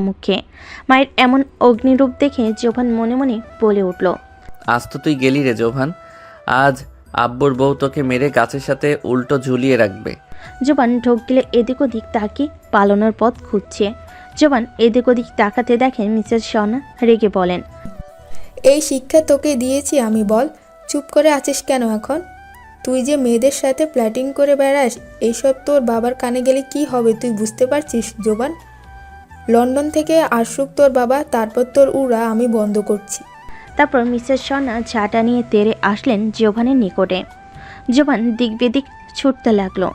মুখে। মায়ের এমন অগ্নিরূপ দেখে জোভান মনে মনে বলে উঠল, আজ তো তুই গেলি রে জোভান। আজ আব্বুর বউ তোকে মেরে গাছের সাথে উল্টো ঝুলিয়ে রাখবে। জোবান ঢোক গেলে এদিক ওদিক তাকিয়ে পালানোর পথ খুঁজছে। জোবান এদিক ওদিক তাকাতে দেখেন মিসেস সনা রেগে বলেন, এই শিক্ষা তোকে দিয়েছি আমি, বল চুপ করে আছিস কেন এখন? তুই যে মেয়েদের সাথে প্ল্যাটিং করে বেড়াস, এইসব তোর বাবার কানে গেলে কি হবে তুই বুঝতে পারছিস জোবান? লন্ডন থেকে আসুক তোর বাবা, তারপর তোর উড়া আমি বন্ধ করছি। তারপর মিসেস সনা ঝাঁটা নিয়ে তেড়ে আসলেন জোভানের নিকটে। জোভান দিক বেদিক ছুটতে লাগলো।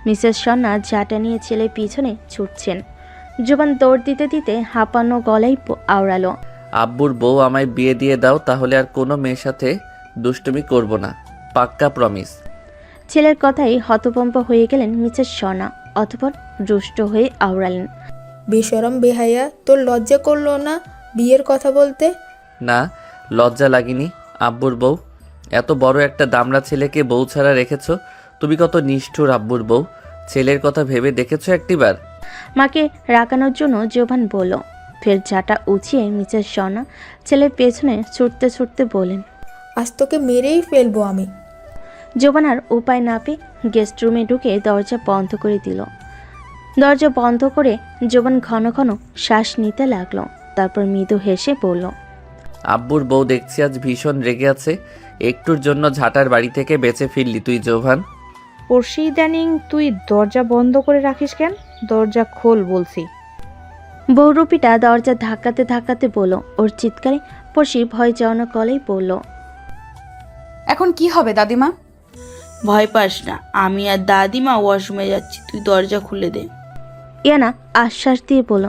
মিসেস সনা ঝাঁটা নিয়ে ছেলে পিছনে ছুটছেন। জোভান দৌড় দিতে দিতে হাঁপানো গলায় আওড়ালো, আব্বুর বউ আমায় বিয়ে দিয়ে দাও, তাহলে আর কোনো মেয়ের সাথে দুষ্টুমি করব না, পাক্কা প্রমিস। ছেলের কথাই হতভম্ব হয়ে গেলেন মিসেস সনা। অতঃপর রুষ্ট হয়ে আওড়ালেন, বেশরম বেহাইয়া, তোর লজ্জা করলো না বিয়ের কথা বলতে? না, লজ্জা লাগেনি। আব্বুর বউ, এত বড় একটা দামড়া ছেলেকে বউ ছাড়া রেখেছো। তুমি কত নিষ্ঠুর আব্বুর বউ। ছেলের কথা ভেবে দেখেছো একটিবার? মাকে রাগানোর জন্য জোভান বলল। ফের ঝাঁটা উঁচিয়ে মিসেস সনা ছেলের পেছনে ছুটতে ছুটতে বলেন, আজ তোকে মেরেই ফেলবো আমি। জোবান আর উপায় না পেয়ে গেস্ট রুমে ঢুকে দরজা বন্ধ করে দিল। দরজা বন্ধ করে জোবান ঘন ঘন শ্বাস নিতে লাগলো। তারপর মৃদু হেসে বলল, আব্বুর বউ দেখছি আজ ভীষণ রেগে আছে। একটুর জন্য ঝাঁটার বাড়ি থেকে বেঁচে ফিরলি তুই জোভান। পড়শি ইদানিং তুই দরজা বন্ধ করে রাখিস কেন? দরজা খোল বলছি। বহুরূপীটা দরজা ধাক্কাতে ধাক্কাতে বলল। ওর চিৎকারে পড়শি ভয় যাওয়ানো গলেই বলল, এখন কি হবে দাদিমা? ভয় পাস না, আমি আর দাদিমা ওয়াশরুমে যাচ্ছি, তুই দরজা খুলে দে। ইয়ানা আশ্বাস দিয়ে বলল।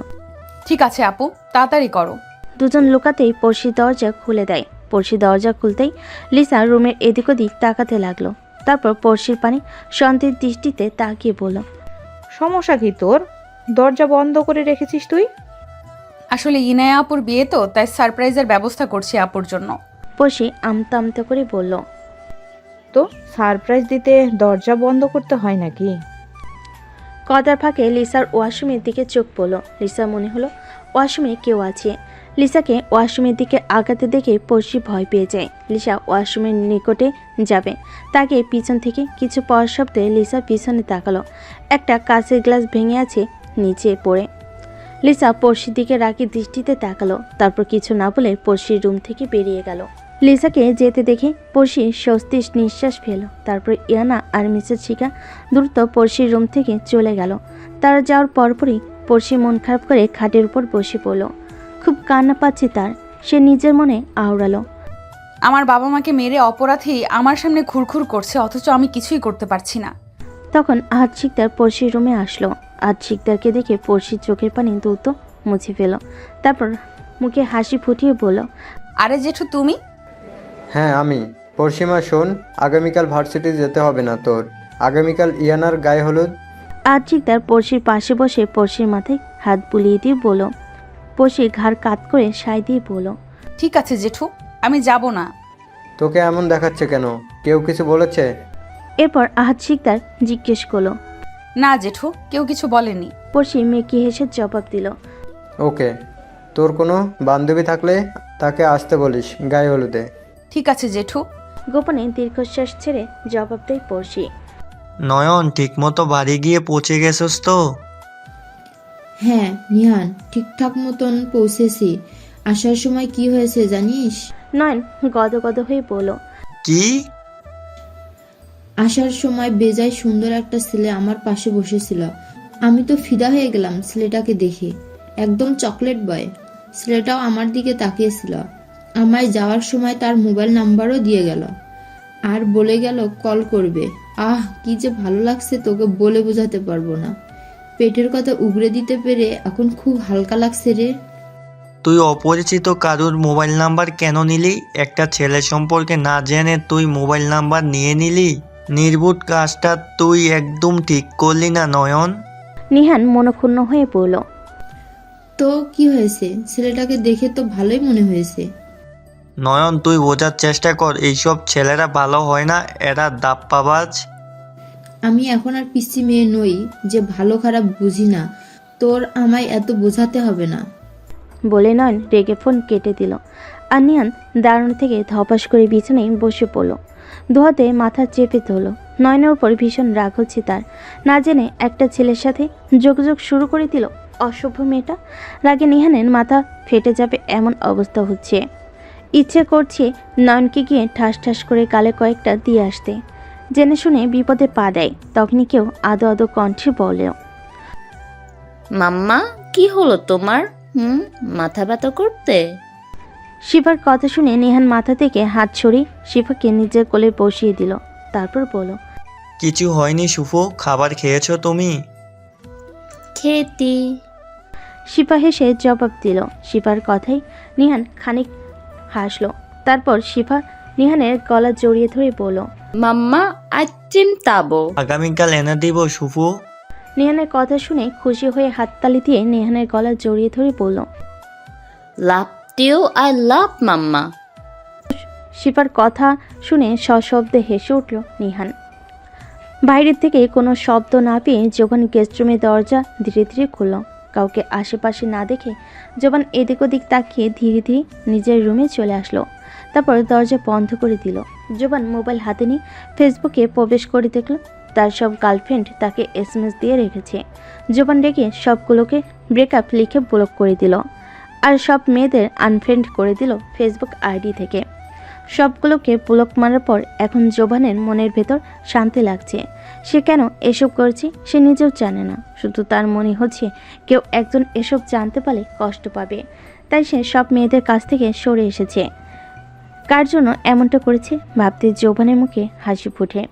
ঠিক আছে আপু, তাড়াতাড়ি করো। দুজন লুকাতেই পড়শি দরজা খুলে দেয়। পড়শি দরজা খুলতেই লিসা রুমের এদিক ওদিক তাকাতে লাগলো। তারপর পড়শির পানে শান্তির দৃষ্টিতে তাকিয়ে বলল, সমস্যা কি তোর? দরজা বন্ধ করে রেখেছিস তুই? আসলে ইনায়া আপুর বিয়ে তো, তাই সারপ্রাইজের ব্যবস্থা করছি আপুর জন্য। পড়শি আমতা আমতা করে বলল, তো সারপ্রাইজ দিতে দরজা বন্ধ করতে হয় নাকি? কথার ফাঁকে লিসার ওয়াশরুমের দিকে চোখ পড়ল। লিসা মনে হলো ওয়াশরুমে কেউ আছে। লিসাকে ওয়াশরুমের দিকে আগাতে দেখে পড়শি ভয় পেয়ে যায়। লিসা ওয়াশরুমের নিকটে যাবে, তাকে পিছন থেকে কিছু পর শব্দে লিসা পিছনে তাকালো। একটা কাঁচের গ্লাস ভেঙে আছে নিচে পড়ে। লিসা পড়শির দিকে রাগী দৃষ্টিতে তাকালো। তারপর কিছু না বলে পড়শির রুম থেকে বেরিয়ে গেল। লিসাকে যেতে দেখে পড়শি স্বস্তির নিঃশ্বাস ফেল। তারপর ইয়ানা আর মিসেস শিকা দ্রুত পড়শির রুম থেকে চলে গেল। তারা যাওয়ার পরপরই পড়শি মন খারাপ করে খাটের উপর বসে পড়ল। খুব কান্না পাচ্ছে তার। সে নিজের মনে আওড়ালো, আমার বাবা মাকে মেরে অপরাধী আমার সামনে ঘুরঘুর করছে, অথচ আমি কিছুই করতে পারছি না। তখন আহাদ শিকদার পড়শির রুমে আসলো। আহাদ শিকদারকে দেখে পড়শির চোখের পানি দ্রুত মুছে ফেল। তারপর মুখে হাসি ফুটিয়ে বলল, আরে জেঠু তুমি? হ্যাঁ আমি। পরশিমা শোন, আগামীকাল ভার্সিটি যেতে হবে না তোর। আগামীকাল ইয়ানার গায়ে হলুদ। আহাদ শিকদার পড়শির পাশে বসে পড়শির মাথায় হাত বুলিয়ে দিয়ে বলল। পড়শির ঘাড় কাত করে সায় দিয়ে বলল, ঠিক আছে জেঠু, আমি যাব না। তোকে এমন দেখাচ্ছে কেন? কেউ কিছু বলেছে? এরপর আহাদ শিকদার জিজ্ঞেস করলো। না জেঠু, কেউ কিছু বলেনি। পড়শি মেকি হেসে জবাব দিল, ওকে, তোর কোনো বান্ধবী থাকলে তাকে আসতে বলিস গায়ে হলুদে। ঠিক আছে জেঠু। গোপনে দীর্ঘশ্বাস ছেড়ে জবাব দেয় পড়শি। নয়ন, ঠিকমতো বাড়ি গিয়ে পৌঁছে গেছস তো? হ্যাঁ নিহান, ঠিকঠাক মতন পৌঁছেছি। আসার সময় কি হয়েছে জানিস? নয়ন গদগদ হয়ে বলল, কি? আসার সময় বেজায় সুন্দর একটা ছেলে আমার পাশে বসেছিল। আমি তো ফিদা হয়ে গেলাম ছেলেটাকে দেখে। একদম চকলেট বয়। ছেলেটাও আমার দিকে তাকিয়েছিল। আমায় যাওয়ার সময় তার মোবাইল নাম্বারও দিয়ে গেল, আর বলে গেল কল করবে। আহ, কি যে ভালো লাগছে তোকে বলে বোঝাতে পারবো না। পেটের কথা উগরে দিতে পেরে এখন খুব হালকা লাগছে রে। তুই অপরিচিত কারুর মোবাইল নাম্বার কেন নিলি? একটা ছেলে সম্পর্কে না জেনে তুই মোবাইল নাম্বার নিয়ে নিলি? নির্বোধ কাজটা তুই একদম ঠিক করলি না নয়ন। নিহান মনক্ষুণ্ণ হয়ে বলল, তো কি হয়েছে? ছেলেটাকে দেখে তো ভালোই মনে হয়েছে। নয়ন, তুই বোঝার চেষ্টা কর, এইসব ছেলেরা ভালো হয় না, এরা দাপ্পাবাজ। আমি এখন আর পিসি মেয়ে নই যে ভালো খারাপ বুঝি না। তোর আমায় এত বোঝাতে হবে না। বলে নয়ন রেগে ফোন কেটে দিল। আর নিহান দাঁড়ানো থেকে ধপাস করে বিছানায় বসে পড়ল। দুহাতে মাথা চেপে ধরল। নয়নের উপর ভীষণ রাগ হচ্ছে তার। না জেনে একটা ছেলের সাথে যোগাযোগ শুরু করে দিল অসভ্য মেয়েটা। রাগে নিহানের মাথা ফেটে যাবে এমন অবস্থা হচ্ছে। ইচ্ছে করছে নয়নকে গিয়ে ঠাস ঠাস করে গালে কয়েকটা দিয়ে আসতে। জেনে শুনে বিপদে পা দেয়। তখনই কেউ আদো আদো কণ্ঠে বলে, মাম্মা কি হলো তোমার? মাথা ব্যথা করতে? শিফার কথা শুনে নিহান মাথা থেকে হাত সরিয়ে শিফাকে নিজের কোলে বসিয়ে দিল। তারপর বলল, কিছু হয়নি শুফো, খাবার খেয়েছো তুমি? খেতি। শিফা হেসে জবাব দিল। শিফার কথাই নিহান খানিক হাসল। তারপর শিফা নিহানের গলা জড়িয়ে ধরে বলল, মাম্মা আজ চিমতাবো। আগামীকাল এনে দিব শুফো। নিহানের কথা শুনে খুশি হয়ে হাততালি দিয়ে নিহানের গলা জড়িয়ে ধরে বলল, love you, I love mamma. শিফার কথা শুনে সশব্দে হেসে উঠল নিহান। বাইরের থেকে কোনো শব্দ না পেয়ে জোবান গেস্টরুমের দরজা ধীরে ধীরে খুলল। কাউকে আশেপাশে না দেখে জোবান এদিক ওদিক তাকিয়ে ধীরে ধীরে নিজের রুমে চলে আসলো। তারপর দরজা বন্ধ করে দিল। জোবান মোবাইল হাতে নিয়ে ফেসবুকে প্রবেশ করে দেখল তার সব গার্লফ্রেন্ড তাকে SMS দিয়ে রেখেছে। জোবান রেখে সবগুলোকে ব্রেকআপ লিখে ব্লক করে দিল। আর সব মেয়েদের আনফ্রেন্ড করে দিল ফেসবুক আইডি থেকে। সবগুলোকে ব্লক মারার পর এখন জোবানের মনের ভেতর শান্তি লাগছে। সে কেন এসব করছে সে নিজেও জানে না। শুধু তার মনে হচ্ছে কেউ একজন এসব জানতে পারলে কষ্ট পাবে। তাই সে সব মেয়েদের কাছ থেকে সরে এসেছে। কার জন্য এমনটা করেছে ভাবতে জোবানের মুখে হাসি ফুটে।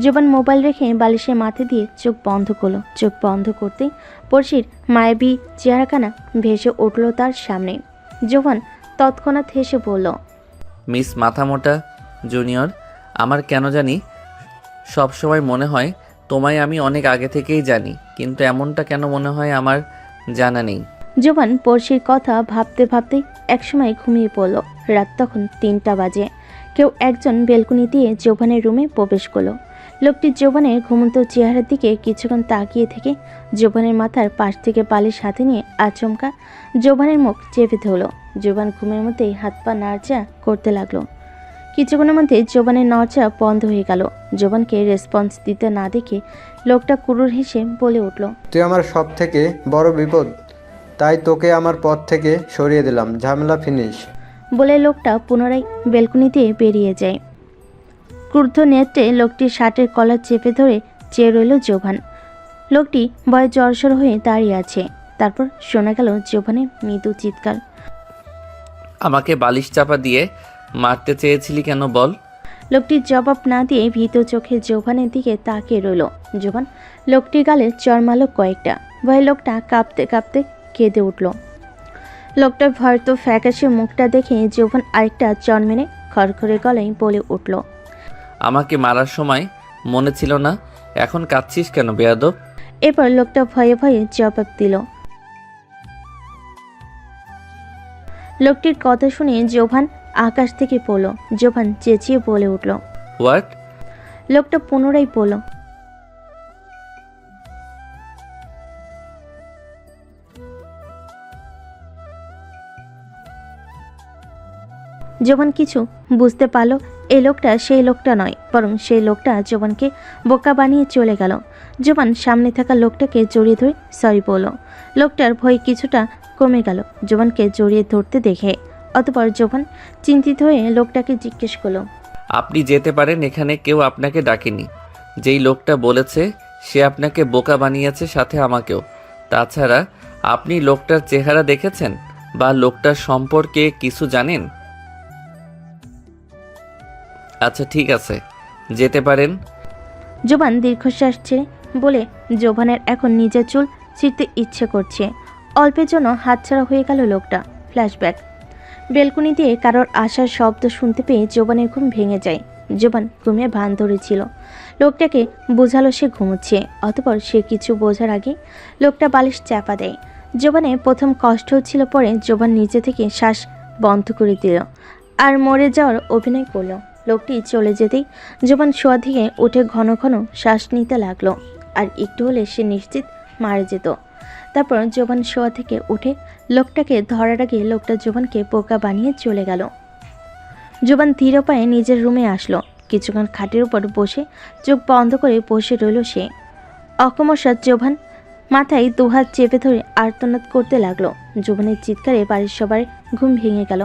জোবান মোবাইল রেখে বালিশে মাথা দিয়ে চোখ বন্ধ করলো। চোখ বন্ধ করতেই পড়শির মায়াবী চেহারাখানা ভেসে উঠল তার সামনে। জোবান তৎক্ষণাৎ হেসে বলল, মিস মাথামোটা জুনিয়র, আমার কেন জানি সব সময় মনে হয় তোমায় আমি অনেক আগে থেকেই জানি, কিন্তু এমনটা কেন মনে হয় আমার জানা নেই। জোবান পড়শির কথা ভাবতে ভাবতে একসময় ঘুমিয়ে পড়ল। রাত তখন 3টা বাজে। কেউ একজন বেলকুনি দিয়ে জোবানের রুমে প্রবেশ করলো। লোকটি জোবানের ঘুমন্ত চেহারার দিকে কিছুক্ষণ তাকিয়ে থেকে জোবানের মাথার পাশ থেকে বালিশ হাতে নিয়ে আচমকা জোবানের মুখ চেপে ধরল। জোবান ঘুমের মধ্যেই হাত পা নাড়চা করতে লাগলো। কিছুক্ষণের মধ্যে জোবানের নড়চা বন্ধ হয়ে গেল। জোবানকে রেসপন্স দিতে না দেখে লোকটা কুরুর হেসে বলে উঠল, তুই আমার সব থেকে বড় বিপদ, তাই তোকে আমার পথ থেকে সরিয়ে দিলাম, ঝামেলা ফিনিশ। বলে লোকটা পুনরায় বেলকুনি দিয়ে বেরিয়ে যায়। ক্রুদ্ধ নেত্রে লোকটির শার্টের কলার চেপে ধরে চেয়ে রইল জোবান। লোকটি ভয়ে জড়সড় হয়ে দাঁড়িয়ে আছে। তারপর শোনা গেল জোবানের মৃদু চিৎকার, আমাকে বালিশ চাপা দিয়ে মারতে চেয়েছিলি কেন বল? লোকটির জবাব না দিয়ে ভীত চোখে জোবানের দিকে তাকিয়ে রইল। জোবান লোকটির গালে চড় মারল কয়েকটা। ভয়ে লোকটা কাঁপতে কাঁপতে কেঁদে উঠল। লোকটার ভয়ত ফ্যাকাশে মুখটা দেখে জোবান আরেকটা চড় মেরে খড়খড়ে গলায় বলে উঠল, আমাকে মারার সময় মনে ছিল না, এখন কাঁদছিস কেন বেয়াদব? এরপর লোকটা ভয়ে ভয়ে জবাব দিল। লোকটির কথা শুনে জোভান আকাশ থেকে পড়ল। জোভান চেঁচিয়ে বলে উঠল, হোয়াট? লোকটা পুনরায় বলল, জোবান কিছু বুঝতে পারল এই লোকটা সেই লোকটা নয়, বরং সেই লোকটা জোবানকে বোকা বানিয়ে চলে গেল। জোবান সামনে থাকা লোকটাকে জড়িয়ে ধরে সরি বলল। লোকটার ভয় কিছুটা কমে গেল জোবানকে জড়িয়ে ধরতে দেখে। অতঃপর জোবান চিন্তিত হয়ে লোকটাকে জিজ্ঞেস করল, আপনি যেতে পারেন, এখানে কেউ আপনাকে ডাকেনি। যেই লোকটা বলেছে সে আপনাকে বোকা বানিয়েছে, সাথে আমাকেও। তাছাড়া আপনি লোকটার চেহারা দেখেছেন বা লোকটার সম্পর্কে কিছু জানেন? আচ্ছা ঠিক আছে, যেতে পারেন। জোবান দীর্ঘশ্বাস ছেড়ে বলে জোবানের এখন নিজের চুল ছিঁড়তে ইচ্ছে করছে। অল্পের জন্য হাতছাড়া হয়ে গেল লোকটা। ফ্ল্যাশব্যাক। বেলকুনি দিয়ে কারোর আসার শব্দ শুনতে পেয়ে জোবানের ঘুম ভেঙে যায়। জোবান ঘুমিয়ে ভান ধরেছিল। লোকটাকে বোঝালো সে ঘুমোচ্ছে। অতঃপর সে কিছু বোঝার আগে লোকটা বালিশ চাপা দেয়। জোবানের প্রথম কষ্ট হচ্ছিল, পরে জোবান নিজে থেকে শ্বাস বন্ধ করে দিল আর মরে যাওয়ার অভিনয় করলো। লোকটি চলে যেতেই জোবান শোয়া থেকে উঠে ঘন ঘন শ্বাস নিতে লাগলো। আর একটু হলে সে নিশ্চিত মারা যেত। তারপর জোবান শোয়া থেকে উঠে লোকটাকে ধরার আগে লোকটা জোবানকে বোকা বানিয়ে চলে গেল। জোবান ধীর পায়ে নিজের রুমে আসলো। কিছুক্ষণ খাটের উপর বসে চোখ বন্ধ করে বসে রইল সে। অকমশাত জোবান মাথায় দুহাত চেপে ধরে আর্তনাদ করতে লাগলো। জোবানের চিৎকারে বাড়ির সবার ঘুম ভেঙে গেল।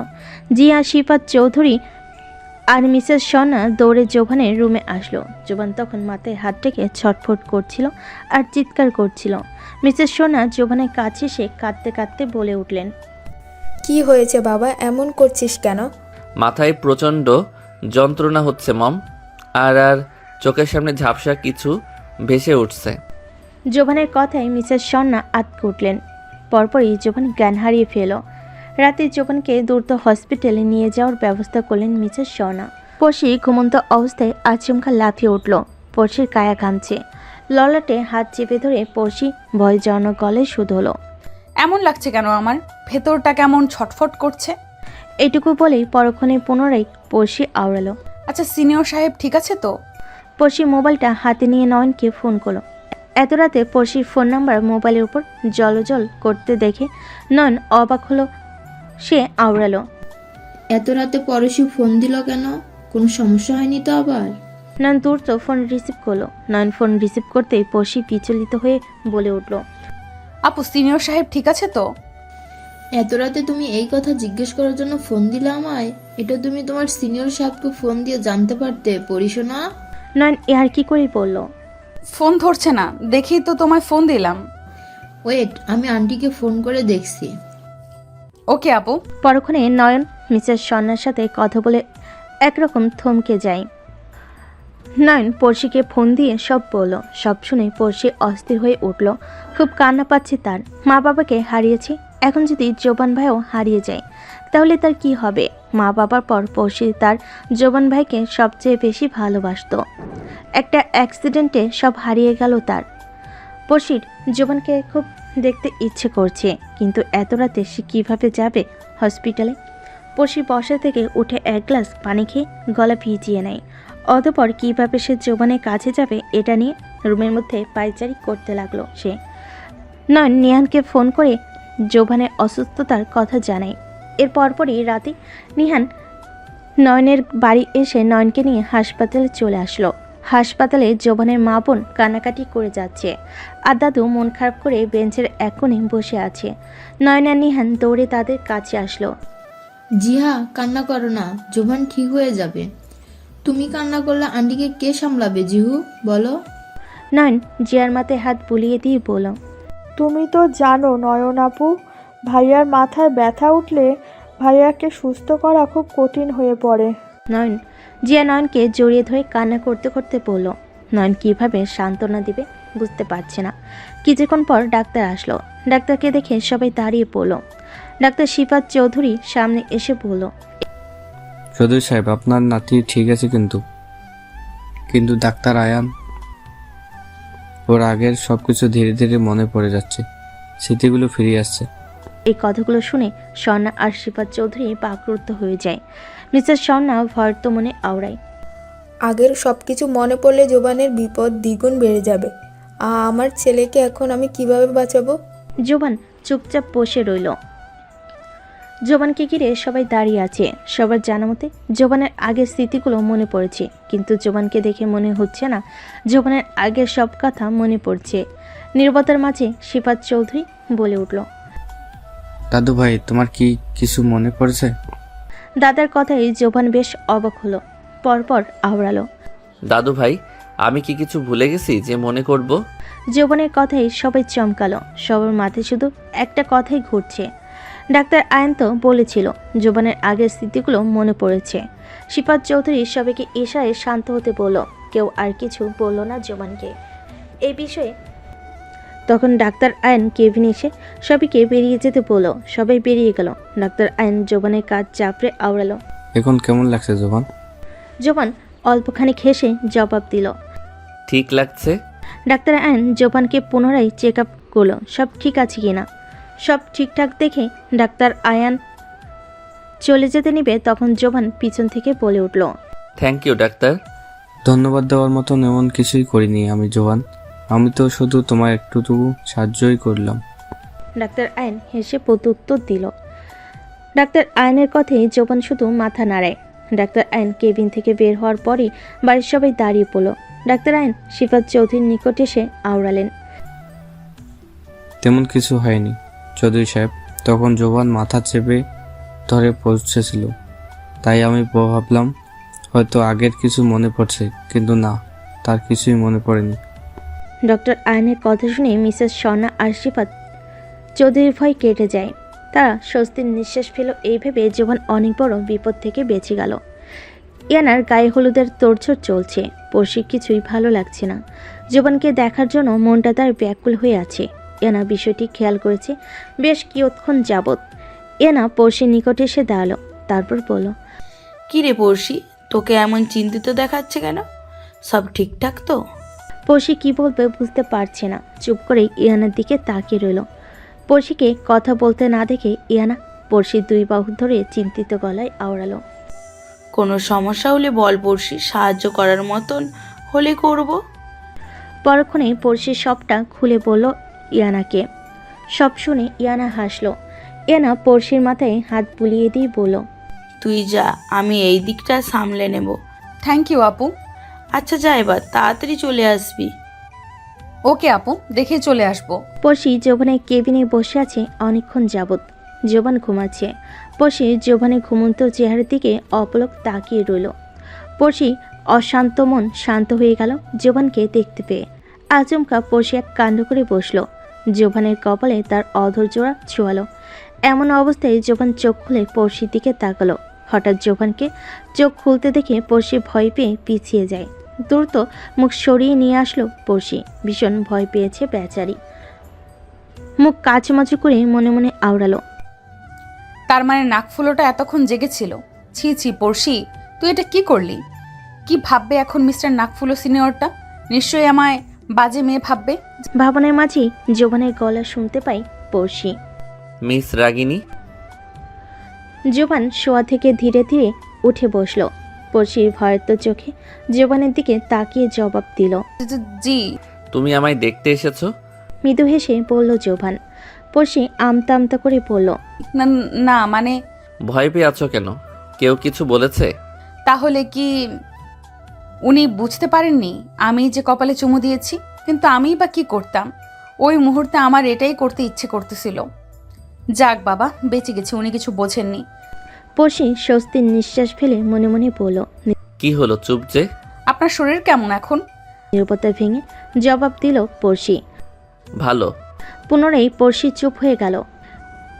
জিয়া, শিফাত চৌধুরী আর মিসেস সনা দৌড়ে জোবানের রুমে আসলো। জোবান তখন মাথায় হাত রেখে ছটফট করছিল আর চিৎকার করছিল। মিসেস সোনা জোবানের কাছে এসে কাঁদতে কাঁদতে বলে উঠলেন, কি হয়েছে বাবা, এমন করছিস কেন? মাথায় প্রচণ্ড যন্ত্রণা হচ্ছে মম, আর চোখের সামনে ঝাপসা কিছু ভেসে উঠছে। জোবানের কথায় মিসেস সন্না আটকে উঠলেন। পরপরই জোবান জ্ঞান হারিয়ে ফেল। রাতে জোবানকে দ্রুত হসপিটালে নিয়ে যাওয়ার ব্যবস্থা করলেন মিসেস সন্না। পড়শি ঘুমন্ত অবস্থায় আচমকা লাফিয়ে উঠল। পড়শির কায়া ঘামছে। ললাটে হাত চেপে ধরে পড়শি ভয়জনক গলায় শুধোলো, এমন লাগছে কেন? আমার ভেতরটা কেমন ছটফট করছে। এইটুকু বলেই পরক্ষণে পুনরায় পড়শি আওড়ালো। আচ্ছা, সিনিয়র সাহেব ঠিক আছে তো? পড়শি মোবাইলটা হাতে নিয়ে নয়নকে ফোন করলো। এত রাতে পড়শির ফোন নাম্বার মোবাইলের উপর জলজল করতে দেখে নয়ন অবাক হলো। সে আওড়ালো, এত রাতে পরশু ফোন দিল কেন? কোনো সমস্যা হয়নি তো আবার? নয়ন দ্রুত ফোন রিসিভ করলো। নয়ন ফোন রিসিভ করতেই পড়শি বিচলিত হয়ে বলে উঠল, আপু, সিনিয়র সাহেব ঠিক আছে তো? এত রাতে তুমি এই কথা জিজ্ঞেস করার জন্য ফোন দিলে আমায়? এটা তুমি তোমার সিনিয়র সাহেবকে ফোন দিয়ে জানতে পারতে, পড়িস না? নয়ন আর কি করে বলল, ফোন ধরছে না, দেখেই তো তোমায় ফোন দিলাম। ওয়েট, আমি আন্টিকে ফোন করে দেখছি। ওকে আপু। পরক্ষণে নয়ন মিসেস সন্ন্যার সাথে কথা বলে একরকম থমকে যায়। নয়ন পড়শিকে ফোন দিয়ে সব বলল। সব শুনে পড়শি অস্থির হয়ে উঠল। খুব কান্না পাচ্ছে তার। মা বাবাকে হারিয়েছে, এখন যদি জোবান ভাইও হারিয়ে যায় তাহলে তার কি হবে? মা বাবার পর পড়শি তার জোবান ভাইকে সবচেয়ে বেশি ভালোবাসতো। একটা অ্যাক্সিডেন্টে সব হারিয়ে গেল তার। পড়শির জোবানকে খুব দেখতে ইচ্ছে করছে, কিন্তু এত রাতে সে কীভাবে যাবে হসপিটালে? পড়শি বসা থেকে উঠে এক গ্লাস পানি খেয়ে গলা ভিজিয়ে নেয়। অতঃপর কীভাবে সে জোবানের কাছে যাবে এটা নিয়ে রুমের মধ্যে পায়চারি করতে লাগলো সে। নয়ন নিহানকে ফোন করে জোবানের অসুস্থতার কথা জানায়। এর পরপরই রাতে নিহান নয়নের বাড়ি এসে নয়নকে নিয়ে হাসপাতালে চলে আসলো। হাসপাতালে জোবানের মা বোন কান্নাকাটি করে যাচ্ছে, আর দাদু মন খারাপ করে বেঞ্চের এক কোণে বসে আছে। নয়ন আর নিহান দৌড়ে তাদের কাছে আসলো। জিহা, কান্না করো না, জোবান ঠিক হয়ে যাবে। তুমি কান্না করলে আন্টিকে কে সামলাবে জিহু, বলো? নয়ন জিয়ার মাথায় হাত বুলিয়ে দিয়ে বলল, তুমি তো জানো নয়ন আপু, ভাইয়ার মাথায় ব্যথা উঠলে ভাইয়াকে সুস্থ করা খুব কঠিন হয়ে পড়ে। নয়ন জিয়া নয়নকে জড়িয়ে ধরে কান্না করতে করতে বলল। নয়ন কিভাবে সান্ত্বনা দিবে বুঝতে পারছে না। কিছুক্ষণ পর ডাক্তার আসলো। ডাক্তারকে দেখে সবাই দাঁড়িয়ে পড়ল। ডাক্তার শিফাত চৌধুরী সামনে এসে বলল, চৌধুরী সাহেব, আপনার নাতি ঠিক আছে কিন্তু ডাক্তার আয়ান, ওর আগের সবকিছু ধীরে ধীরে মনে পড়ে যাচ্ছে, স্মৃতিগুলো ফিরে আসছে। এই কথাগুলো শুনে স্বর্ণা আর শিফাত চৌধুরী বাকরুদ্ধ হয়ে যায়। মিসেস স্বর্ণা ভয়ত মনে আওড়ায়, আগের সব কিছু মনে পড়লে জোবানের বিপদ দ্বিগুণ বেড়ে যাবে। আমার ছেলেকে এখন আমি কিভাবে বাঁচাবো? জোবান চুপচাপ বসে রইল। জোবানকে ঘিরে সবাই দাঁড়িয়ে আছে। সবার জানা মতে জোবানের আগের স্মৃতিগুলো মনে পড়েছে, কিন্তু জোবানকে দেখে মনে হচ্ছে না জোবানের আগের সব কথা মনে পড়ছে। নীরবতার মাঝে শিফাত চৌধুরী বলে উঠল, দাদু ভাই, তোমার কি কিছু মনে পড়েছে? দাদার কথায় জোবান বেশ অবাক হলো। পরপর আওড়ালো, দাদু ভাই, আমি কি কিছু ভুলে গেছি যে মনে করব? জোবানের কথাই সবাই চমকালো। সবার মাথায় শুধু একটা কথাই ঘুরছে। ডাক্তার আয়ন তো বলেছিল জোবানের আগের স্মৃতিগুলো মনে পড়েছে। শিফাত চৌধুরী সবাইকে ইশারায় শান্ত হতে বলল। কেউ আর কিছু বলল না জোবানকে এই বিষয়ে। তখন ডাক্তার আয়ন কেবিনে এসে সবাইকে বেরিয়ে যেতে বলল। সবাই বেরিয়ে গেল। ডাক্তার আয়ন জোবানের কাজ চাপড়ে আওড়ালো, এখন কেমন লাগছে জোবান? জোবান অল্পখানি হেসে জবাব দিল, ঠিক লাগছে। ডাক্তার আয়ন জোবানকে পুনরায় চেক আপ করলো সব ঠিক আছে কিনা। সব ঠিকঠাক দেখে ডাক্তার আয়ান চলে যেতে নিবে, তখন জোবান পিছন থেকে বলে উঠল, থ্যাংক ইউ ডাক্তার। ধন্যবাদ দেওয়ার মতন এমন কিছুই করিনি আমি জোবান, আমি তো শুধু তোমার একটুটুকু সাহায্যই করলাম। ডাক্তার আয়ন হেসে প্রত্যুত্তর দিল। ডাক্তার আয়নের কথায় জোবান শুধু মাথা নাড়ায়। ডাক্তার আয়ন কেবিন থেকে বের হওয়ার পরই বাড়ির সবাই দাঁড়িয়ে পড়ল। ডাক্তার আয়ন সিফাত চৌধুরীর নিকট এসে আওড়ালেন। তেমন কিছু হয়নি চৌধুরী সাহেব। তখন জোবান মাথা চেপে ধরে পৌঁছেছিল, তাই আমি ভাবলাম হয়তো আগের কিছু মনে পড়ছে, কিন্তু না, তার কিছুই মনে পড়েনি। ডক্টর আয়নের কথা শুনে মিসেস স্বর্ণা আর সিফাত চৌধুরীর ভয় কেটে যায়। তারা স্বস্তির নিঃশ্বাস ফেল। এই ভেবে জোবান অনেক বড় বিপদ থেকে বেঁচে গেল। ইয়ানার গায়ে হলুদের তোড়জোড় চলছে। পড়শির কিছুই ভালো লাগছে না। জোবানকে দেখার জন্য মনটা তার ব্যাকুল হয়ে আছে। ইয়ানা বিষয়টি খেয়াল করেছে বেশ কিয়ৎক্ষণ যাবৎ। ইয়ানা পড়শির নিকটে এসে দাঁড়ালো, তারপর বলল, কি রে পড়শি, তোকে এমন চিন্তিত দেখাচ্ছে কেন? সব ঠিকঠাক তো? পড়শি কি বলবে বুঝতে পারছে না, চুপ করে ইয়ানার দিকে তাকিয়ে রইল। পড়শিকে কথা বলতে না দেখে ইয়ানা পড়শির দুই বাহু ধরে চিন্তিত গলায় আওড়ালো, কোনো সমস্যা হলে বল পড়শি, সাহায্য করার মতন হলে করব। পরক্ষণে পড়শি সবটা খুলে বলল ইয়ানাকে। সব শুনে ইয়ানা হাসলো। ইয়ানা পড়শির মাথায় হাত বুলিয়ে দিয়ে বলল, তুই যা, আমি এই দিকটা সামলে নেব। থ্যাংক ইউ আপু। আচ্ছা যা, এবার তাড়াতাড়ি চলে আসবি। ওকে আপু, দেখে চলে আসবো। পড়শি জোবানের কেবিনে বসে আছে অনেকক্ষণ যাবৎ। জোবান ঘুমাচ্ছে। পড়শি জোবানের ঘুমন্ত চেহারার দিকে অপলক তাকিয়ে রইল। পড়শি অশান্ত মন শান্ত হয়ে গেল জোবানকে দেখতে পেয়ে। আচমকা পড়শি এক কাণ্ড করে বসলো। জোবানের কপালে তার অধৈর্যরা ছোঁয়ালো। এমন অবস্থায় জোবান চোখ খুলে পড়শির দিকে তাকালো। হঠাৎ জোবানকে চোখ খুলতে দেখে পড়শি ভয় পেয়ে পিছিয়ে যায়। দ্রুত মুখ সরিয়ে নিয়ে আসলো পড়শি। ভীষণ ভয় পেয়েছে বেচারি। মুখ কাচমাচু করে মনে মনে আওড়ালো, তার মানে নাকফুলোটা এতক্ষণ জেগেছিল। ছি ছি পড়শি, তুই এটা কি করলি? কি ভাববে এখন মিস্টার নাকফুলো সিনিয়রটা? নিশ্চয়ই আমায় বাজে মেয়ে ভাববে। ভাবনার মাঝেই জোবানের গলা শুনতে পাই পড়শি। মিস রাগিনী। জোবান শোয়া থেকে ধীরে ধীরে উঠে বসলো। পড়শির ভয়ার্ত চোখে জোবানের দিকে তাকিয়ে জবাব দিল, জি। তুমি আমায় দেখতে এসেছো? মৃদু হেসে বলল জোবান। পড়শি আমতা আমতা করে বলল, না না, মানে ভয় পেয়ে আছো কেন? কেউ কিছু বলেছে? তাহলে কি উনি বুঝতে পারেননি আমি যে কপালে চুমু দিয়েছি? কিন্তু আমিই বা কি করতাম? ওই মুহূর্তে আমার এটাই করতে ইচ্ছে করতেছিল। যাক বাবা, বেঁচে গেছে, উনি কিছু বোঝেননি। পড়শি স্বস্তির নিঃশ্বাস ফেলে মনে মনে বলল, কি হলো চুপ যে? আপনার শরীর কেমন এখন? নীরবতা ভেঙে জবাব দিল পড়শি। ভালো। পুনরায় পড়শি চুপ হয়ে গেল।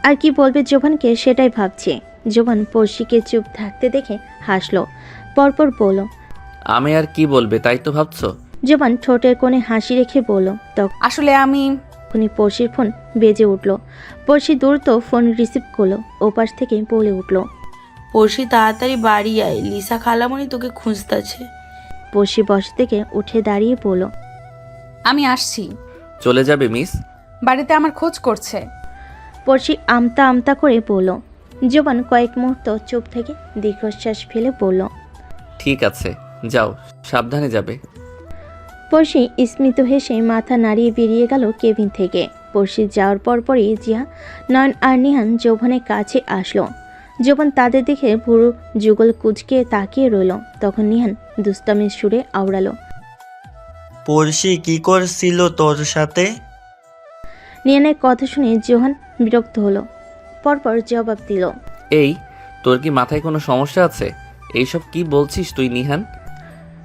আর কি বলবে জোবানকে সেটাই ভাবছে। জোবান পড়শিকে চুপ থাকতে দেখে হাসলো। পরপর বলল, আমি আর কি বলবে তাই তো ভাবছো? জোবান ঠোঁটের কোণে হাসি রেখে বলল। আসলে আমি তখনই পড়শির ফোন বেজে উঠল। পড়শি দ্রুত ফোন রিসিভ করলো। ওপাশ থেকে বলে উঠল, পড়শি তাড়াতাড়ি বাড়ি আয়, লিসা খালামণি তোকে খুঁজতেছে। পড়শি বস থেকে উঠে দাঁড়িয়ে বলল, আমি আসছি। চলে যাবে মিস? বাড়িতে আমার খোঁজ করছে। পড়শি আমতা আমতা করে বলল। জোবান কয়েক মুহূর্ত চুপ থেকে দীর্ঘশ্বাস ফেলে বলল, ঠিক আছে, যাও, সাবধানে যাবে। পড়শি স্মিত হেসে মাথা নাড়িয়ে বেরিয়ে গেল কেবিন থেকে। পড়শি যাওয়ার পরপরই জিয়া, নয়ন আর নিহান জোবানের কাছে আসলো। জোবান তাদের দেখে পুরো যুগল কুচকে তাকিয়ে রইল। তখন নিহান দুষ্টামির সুরে আওড়ালো, পড়শি কি করছিল তোর সাথে? নিহানের কথা শুনে জোহান বিরক্ত হলো। পরপর জবাব দিল, এই, তোর কি মাথায় কোনো সমস্যা আছে? এইসব কি বলছিস তুই নিহান?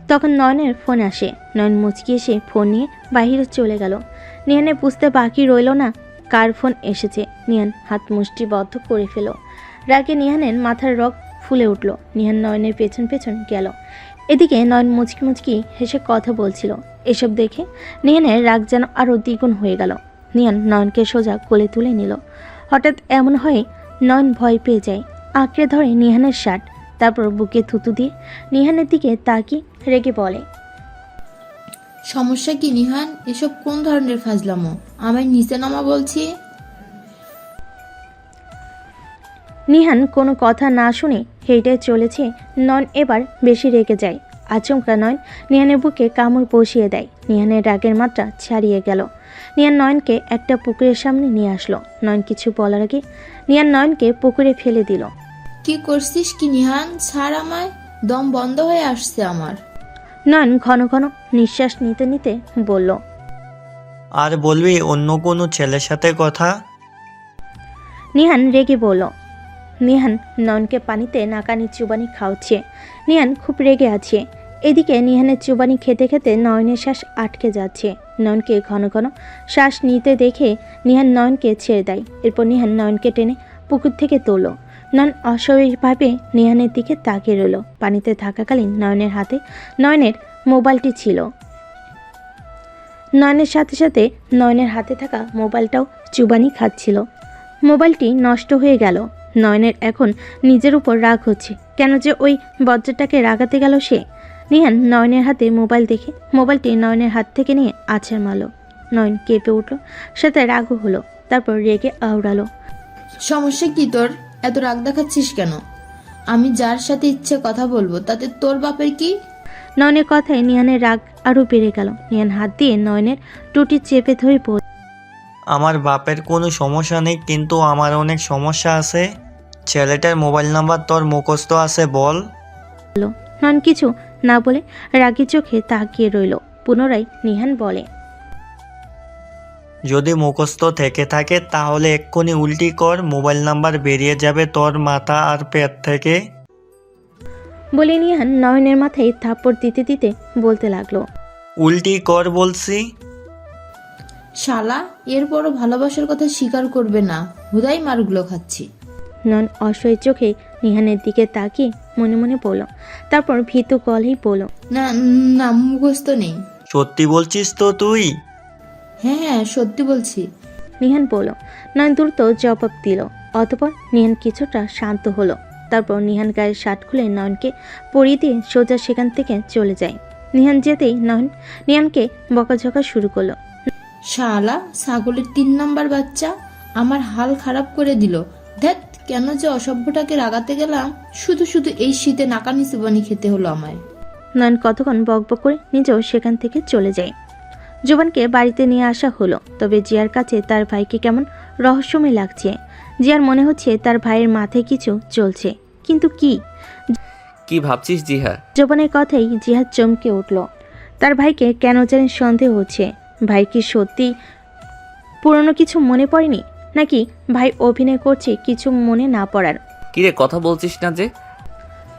তখন নয়নের ফোন আসে। নয়ন মুচকি এসে ফোন নিয়ে বাইরে চলে গেল। নিহানের বুঝতে বাকি রইল না কার ফোন এসেছে। নিহান হাত মুষ্টিবদ্ধ করে ফেল। রাগে নিহানের মাথার রগ ফুলে উঠল। নিহান নয়নের পেছন পেছন গেল। এদিকে নয়ন মুচকি মুচকি হেসে কথা বলছিল। এসব দেখে নিহানের রাগ যেন আরও দ্বিগুণ হয়ে গেল। নিহান নয়নকে সোজা কোলে তুলে নিল। হঠাৎ এমন হয় নয়ন ভয় পেয়ে যায়, আঁকড়ে ধরে নিহানের শার্ট, তারপর বুকে থুতু দিয়ে নিহানের দিকে তাকিয়ে রেগে বলে, সমস্যা কি নিহান? এসব কোন ধরনের ফাজলামো? আমায় নিচে নামা বলছি। নিহান কোনো কথা না শুনে হেঁটে চলেছে। নয়ন এবার বেশি রেগে যায়। আচমকা নয়ন নিহানের বুকে কামড় বসিয়ে দেয়। নিহানের রাগের মাত্রা ছাড়িয়ে গেল। নিহান নয়নকে একটা পুকুরের সামনে নিয়ে আসলো। নয়ন কিছু বলার আগে নিহান নয়নকে পুকুরে ফেলে দিল। কি করছিস কি নিহান? ছাড় আমায়, দম বন্ধ হয়ে আসছে আমার। নয়ন ঘন ঘন নিঃশ্বাস নিতে নিতে বলল, আর বলবি অন্য কোনো ছেলের সাথে কথা? নিহান রেগে বলল। নিহান নয়নকে পানিতে নাকানি চুবানি খাওয়াচ্ছে। নিহান খুব রেগে আছে। এদিকে নিহানের চুবানি খেতে খেতে নয়নের শ্বাস আটকে যাচ্ছে। নয়নকে ঘন ঘন শ্বাস নিতে দেখে নিহান নয়নকে ছেড়ে দেয়। এরপর নিহান নয়নকে টেনে পুকুর থেকে তোলো। নয়ন অস্বাভাবিকভাবে নিহানের দিকে তাকিয়ে রইল। পানিতে থাকাকালীন নয়নের হাতে নয়নের মোবাইলটি ছিল। নয়নের সাথে সাথে নয়নের হাতে থাকা মোবাইলটাও চুবানি খাচ্ছিল। মোবাইলটি নষ্ট হয়ে গেল। নয়নের এখন নিজের উপর রাগ হচ্ছে। কেন যে ওই বজ্জাটাকে রাগাতে গেল সে? নিহান নয়নের হাতে মোবাইল দেখে মোবাইলটি নয়নের হাত থেকে নিয়ে আছাড় মারল। নয়ন কেঁপে উঠল, সাথে রাগও হলো। তারপর রেগে আওড়ালো, সমস্যা কি তোর? এত রাগ দেখাচ্ছিস কেন? আমি যার সাথে ইচ্ছে কথা বলবো, তাতে তোর বাপের কি? নয়নের কথায় নিহানের রাগ আরও বেড়ে গেল। নিহান হাত দিয়ে নয়নের টুটি চেপে ধরে পড়ল। আমার বাপের কোনো সমস্যা নেই, কিন্তু আমার অনেক সমস্যা আছে। ছেলেটার মোবাইল নাম্বার তোর মুখস্থ আছে বল। নয়ন কিছু না বলে রাগী চোখে তাকিয়ে রইল। পুনরায় নিহান বলে, যদি মুখস্থ থেকে থাকে তাহলে এক্ষুনি উল্টি কর, মোবাইল নাম্বার বেরিয়ে যাবে তোর মাথা আর পেট থেকে। বলে নিহান নয়নের মাথায় থাপ্পড় দিতে দিতে বলতে লাগলো, উল্টি কর বলছি। শালা, এরপরও ভালোবাসার কথা স্বীকার করবে না, হুদাই মারগুলো খাচ্ছি। নয়ন অসহায় চোখে নিহানের দিকে তাকিয়ে মনে মনে বলল। তারপর ভীতু গলেই বলল, না না, মুখস্থ নেই। সত্যি বলছিস তো তুই? হ্যাঁ হ্যাঁ, সত্যি বলছি। নিহান বলল। নয়ন দ্রুত জবাব দিল। অতঃপর নিহান কিছুটা শান্ত হলো। তারপর নিহান গায়ের শার্ট খুলে নয়নকে পরিয়ে দিয়ে সোজা সেখান থেকে চলে যায়। নিহান যেতেই নয়ন নিহানকে বকাঝকা শুরু করলো। শালা, ছাগলের 3 নাম্বার বাচ্চা, আমার হাল খারাপ করে দিল। ধ্যাত, কেন যে অসভ্যটাকে রাগাতে গেলাম, শুধু শুধু এই শীতে নাকানি চুবানি খেতে হলো আমায়। নয়ন কতক্ষণ বকবক করে নিজেও সেখান থেকে চলে যায়। জোবানকে বাড়িতে নিয়ে আসা হলো। তবে জিয়ার কাছে তার ভাইকে কেমন রহস্যময় লাগছে। জিয়ার মনে হচ্ছে তার ভাইয়ের মাথায় কিছু চলছে, কিন্তু কি? কি ভাবছিস জিহা? জোবানের কথাই জিহাদ চমকে উঠল। তার ভাইকে কেন জানি সন্দেহ হচ্ছে। ভাই কি সত্যি পুরনো কিছু মনে পড়েনি, নাকি ভাই অভিনয় করছে কিছু মনে না পড়ার? কিরে কথা বলছিস না যে?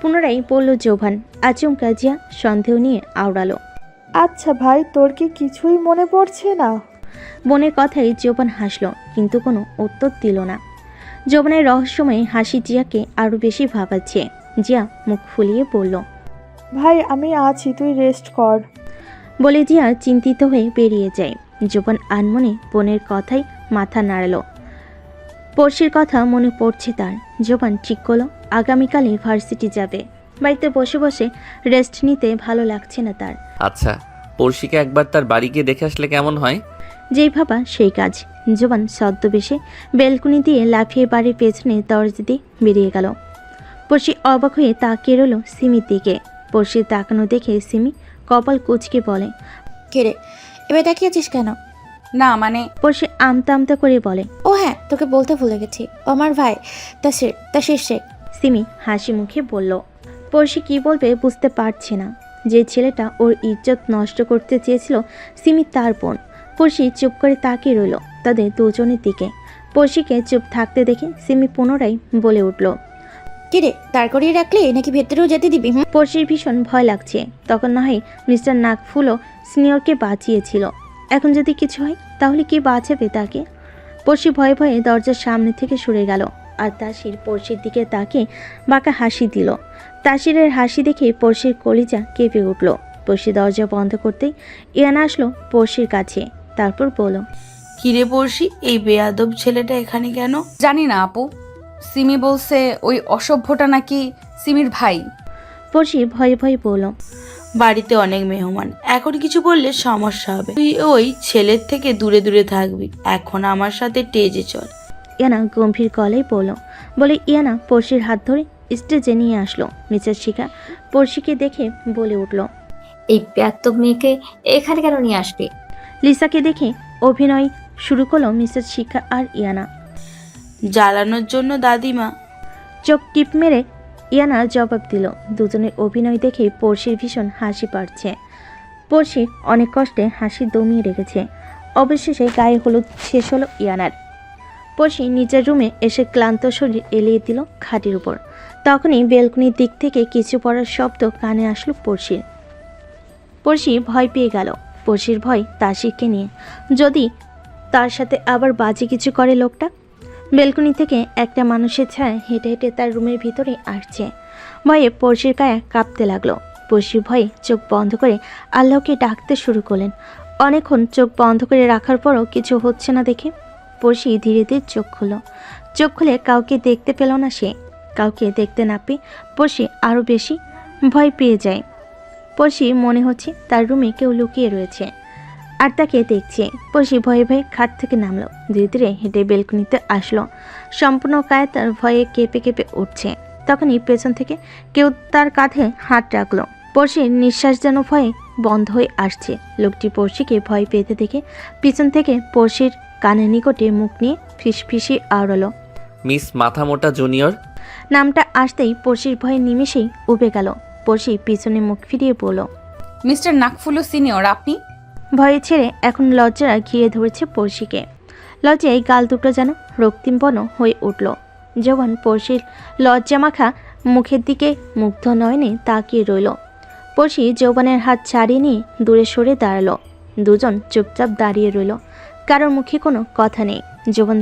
পুনরায় বলল জোভান। আচমকা জিয়া সন্দেহ নিয়ে আওড়ালো, আচ্ছা ভাই, তোর কি কিছুই মনে পড়ছে না? বোনের কথাই জোবান হাসলো, কিন্তু কোনো উত্তর দিল না। জোবানের রহস্যময় হাসি জিয়াকে আরও বেশি ভাবাচ্ছে। জিয়া মুখ ফুলিয়ে বলল, ভাই আমি আছি, তুই রেস্ট কর। বলে জিয়া চিন্তিত হয়ে বেরিয়ে যায়। জোবান আনমনে বোনের কথাই মাথা নাড়ালো। পড়শির কথা মনে পড়ছে তার। জোবান ঠিক করলো আগামীকালে ভার্সিটি যাবে। বাড়িতে বসে বসে রেস্ট নিতে ভালো লাগছে না তার। আচ্ছা, পড়শিকে একবার তার বাড়ি গিয়ে দেখে আসলে কেমন হয়? যেই ভাবা সেই কাজ। জোবান ছদ্মবেশে বেলকুনি দিয়ে লাফিয়ে বাড়ির পেছনে দরজা দিয়ে বেরিয়ে গেল। পড়শি অবাক হয়ে তাকিয়ে রইল সিমির দিকে। পড়শির তাকানো দেখে সিমি কপাল কুঁচকে বলে, কে রে, এবার তাকিয়েছিস কেন? না মানে, পড়শি আমতা আমতা করে বলে, ও হ্যাঁ, তোকে বলতে ভুলে গেছি, ও আমার ভাই তাসির শেখ। সিমি হাসি মুখে বলল। পড়শি কি বলবে বুঝতে পারছে না। যে ছেলেটা ওর ইজ্জত নষ্ট করতে চেয়েছিল সিমি তার বোন। পড়শি চুপ করে তাকিয়ে রইল তাদের দুজনের দিকে। পড়শিকে চুপ থাকতে দেখে সিমি পুনরায় বলে উঠল, কে রে, দাঁড় করিয়ে রাখলি নাকি ভেতরেও যেতে দিবি? পড়শির ভীষণ ভয় লাগছে। তখন না হয় মিস্টার নাকফুলও সিনিয়রকে বাঁচিয়েছিল। এখন যদি কিছু হয় তাহলে কে বাঁচাবে তাকে? পড়শি ভয়ে ভয়ে দরজার সামনে থেকে সরে গেল। আর তাসির পড়শির দিকে তাকিয়ে বাঁকা হাসি দিল। তাসিরের হাসি দেখে পড়শির কলিজা কেঁপে উঠল। পড়শি দরজা বন্ধ করতেই ইয়ানা আসলো পড়শির কাছে। তারপর বলল, কিরে পড়শি, এই বেয়াদব ছেলেটা এখানে কেন? জানি না আপু, সিমি বলছে ওই অসভ্যটা নাকি সিমির ভাই। পড়শি ভয়ে ভয়ে বলল, বাড়িতে অনেক মেহমান, এখন কিছু বললে সমস্যা হবে। তুই ওই ছেলের থেকে দূরে দূরে থাকবি। এখন আমার সাথে টেজে চল। ইয়ানা গম্ভীর গলায় বলল। বলে ইয়ানা পড়শির হাত ধরে স্টেজে নিয়ে আসলো। মিসেস শিখা পড়শিকে দেখে বলে উঠল, এই ব্যাত্তব মেয়েকে এখানে কেন নিয়ে আসবে? লিসাকে দেখে অভিনয় শুরু করলো মিসেস শিখা আর ইয়ানা। জ্বালানোর জন্য দাদিমা। চোখ টিপ মেরে ইয়ানা জবাব দিল। দুজনের অভিনয় দেখে পড়শির ভীষণ হাসি পাচ্ছে। পড়শি অনেক কষ্টে হাসি দমিয়ে রেখেছে। অবশেষে গায়ে হলুদ শেষ হলো ইয়ানার। পড়শি নিজের রুমে এসে ক্লান্ত শরীর এলিয়ে দিল খাটের উপর। তখনই বেলকনির দিক থেকে কিছু পড়ার শব্দ কানে আসলো পড়শির। পড়শি ভয় পেয়ে গেল। পড়শির ভয় তাসিরকে নিয়ে, যদি তার সাথে আবার বাজে কিছু করে লোকটা। বেলকনি থেকে একটা মানুষের ছায়া হেঁটে হেঁটে তার রুমের ভিতরে আসছে। ভয়ে পড়শির কায়া কাঁপতে লাগলো। পড়শি ভয়ে চোখ বন্ধ করে আল্লাহকে ডাকতে শুরু করলেন। অনেকক্ষণ চোখ বন্ধ করে রাখার পরও কিছু হচ্ছে না দেখে পড়শি ধীরে ধীরে চোখ খুলল। চোখ খুলে কাউকে দেখতে পেল না সে। কাউকে দেখতে না পেয়ে পড়শি আরও বেশি ভয় পেয়ে যায়। পড়শি মনে হচ্ছে তার রুমে কেউ লুকিয়ে রয়েছে আর তাকে দেখছে। পড়শি ভয়ে ভয়ে খাট থেকে নামলো। ধীরে ধীরে হেঁটে বেলকনিতে আসলো। সম্পূর্ণ কায়ে তার ভয়ে কেঁপে কেঁপে উঠছে। তখনই পেছন থেকে কেউ তার কাঁধে হাত রাখলো। পড়শির নিঃশ্বাস যেন ভয়ে বন্ধ হয়ে আসছে। লোকটি পড়শিকে ভয় পেতে দেখে পিছন থেকে পড়শির কানের নিকটে মুখ নিয়ে ফিসফিসি আওড়ালো, মিস মাথামোটা জুনিয়র। নামটা আসতেই পড়শির ভয়ে নিমেষেই উবে গেল। পড়শি পিছনে মুখ ফিরিয়ে বলল, মিস্টার নাকফুলো সিনিয়র আপনি? ভয়ে ছেড়ে এখন লজ্জারা ঘিরে ধরেছে পড়শিকে। লজ্জায় গাল দুটো যেন রক্তিমবর্ণ হয়ে উঠল। যখন পড়শির লজ্জামাখা মুখের দিকে মুগ্ধ নয়নে তাকিয়ে রইল। পড়শি যৌবনের হাত ছাড়িয়ে নিয়ে দূরে সরে দাঁড়ালো। দুজন চুপচাপ দাঁড়িয়ে রইল। কারোর মুখে কোনো কথা নেই। যৌবন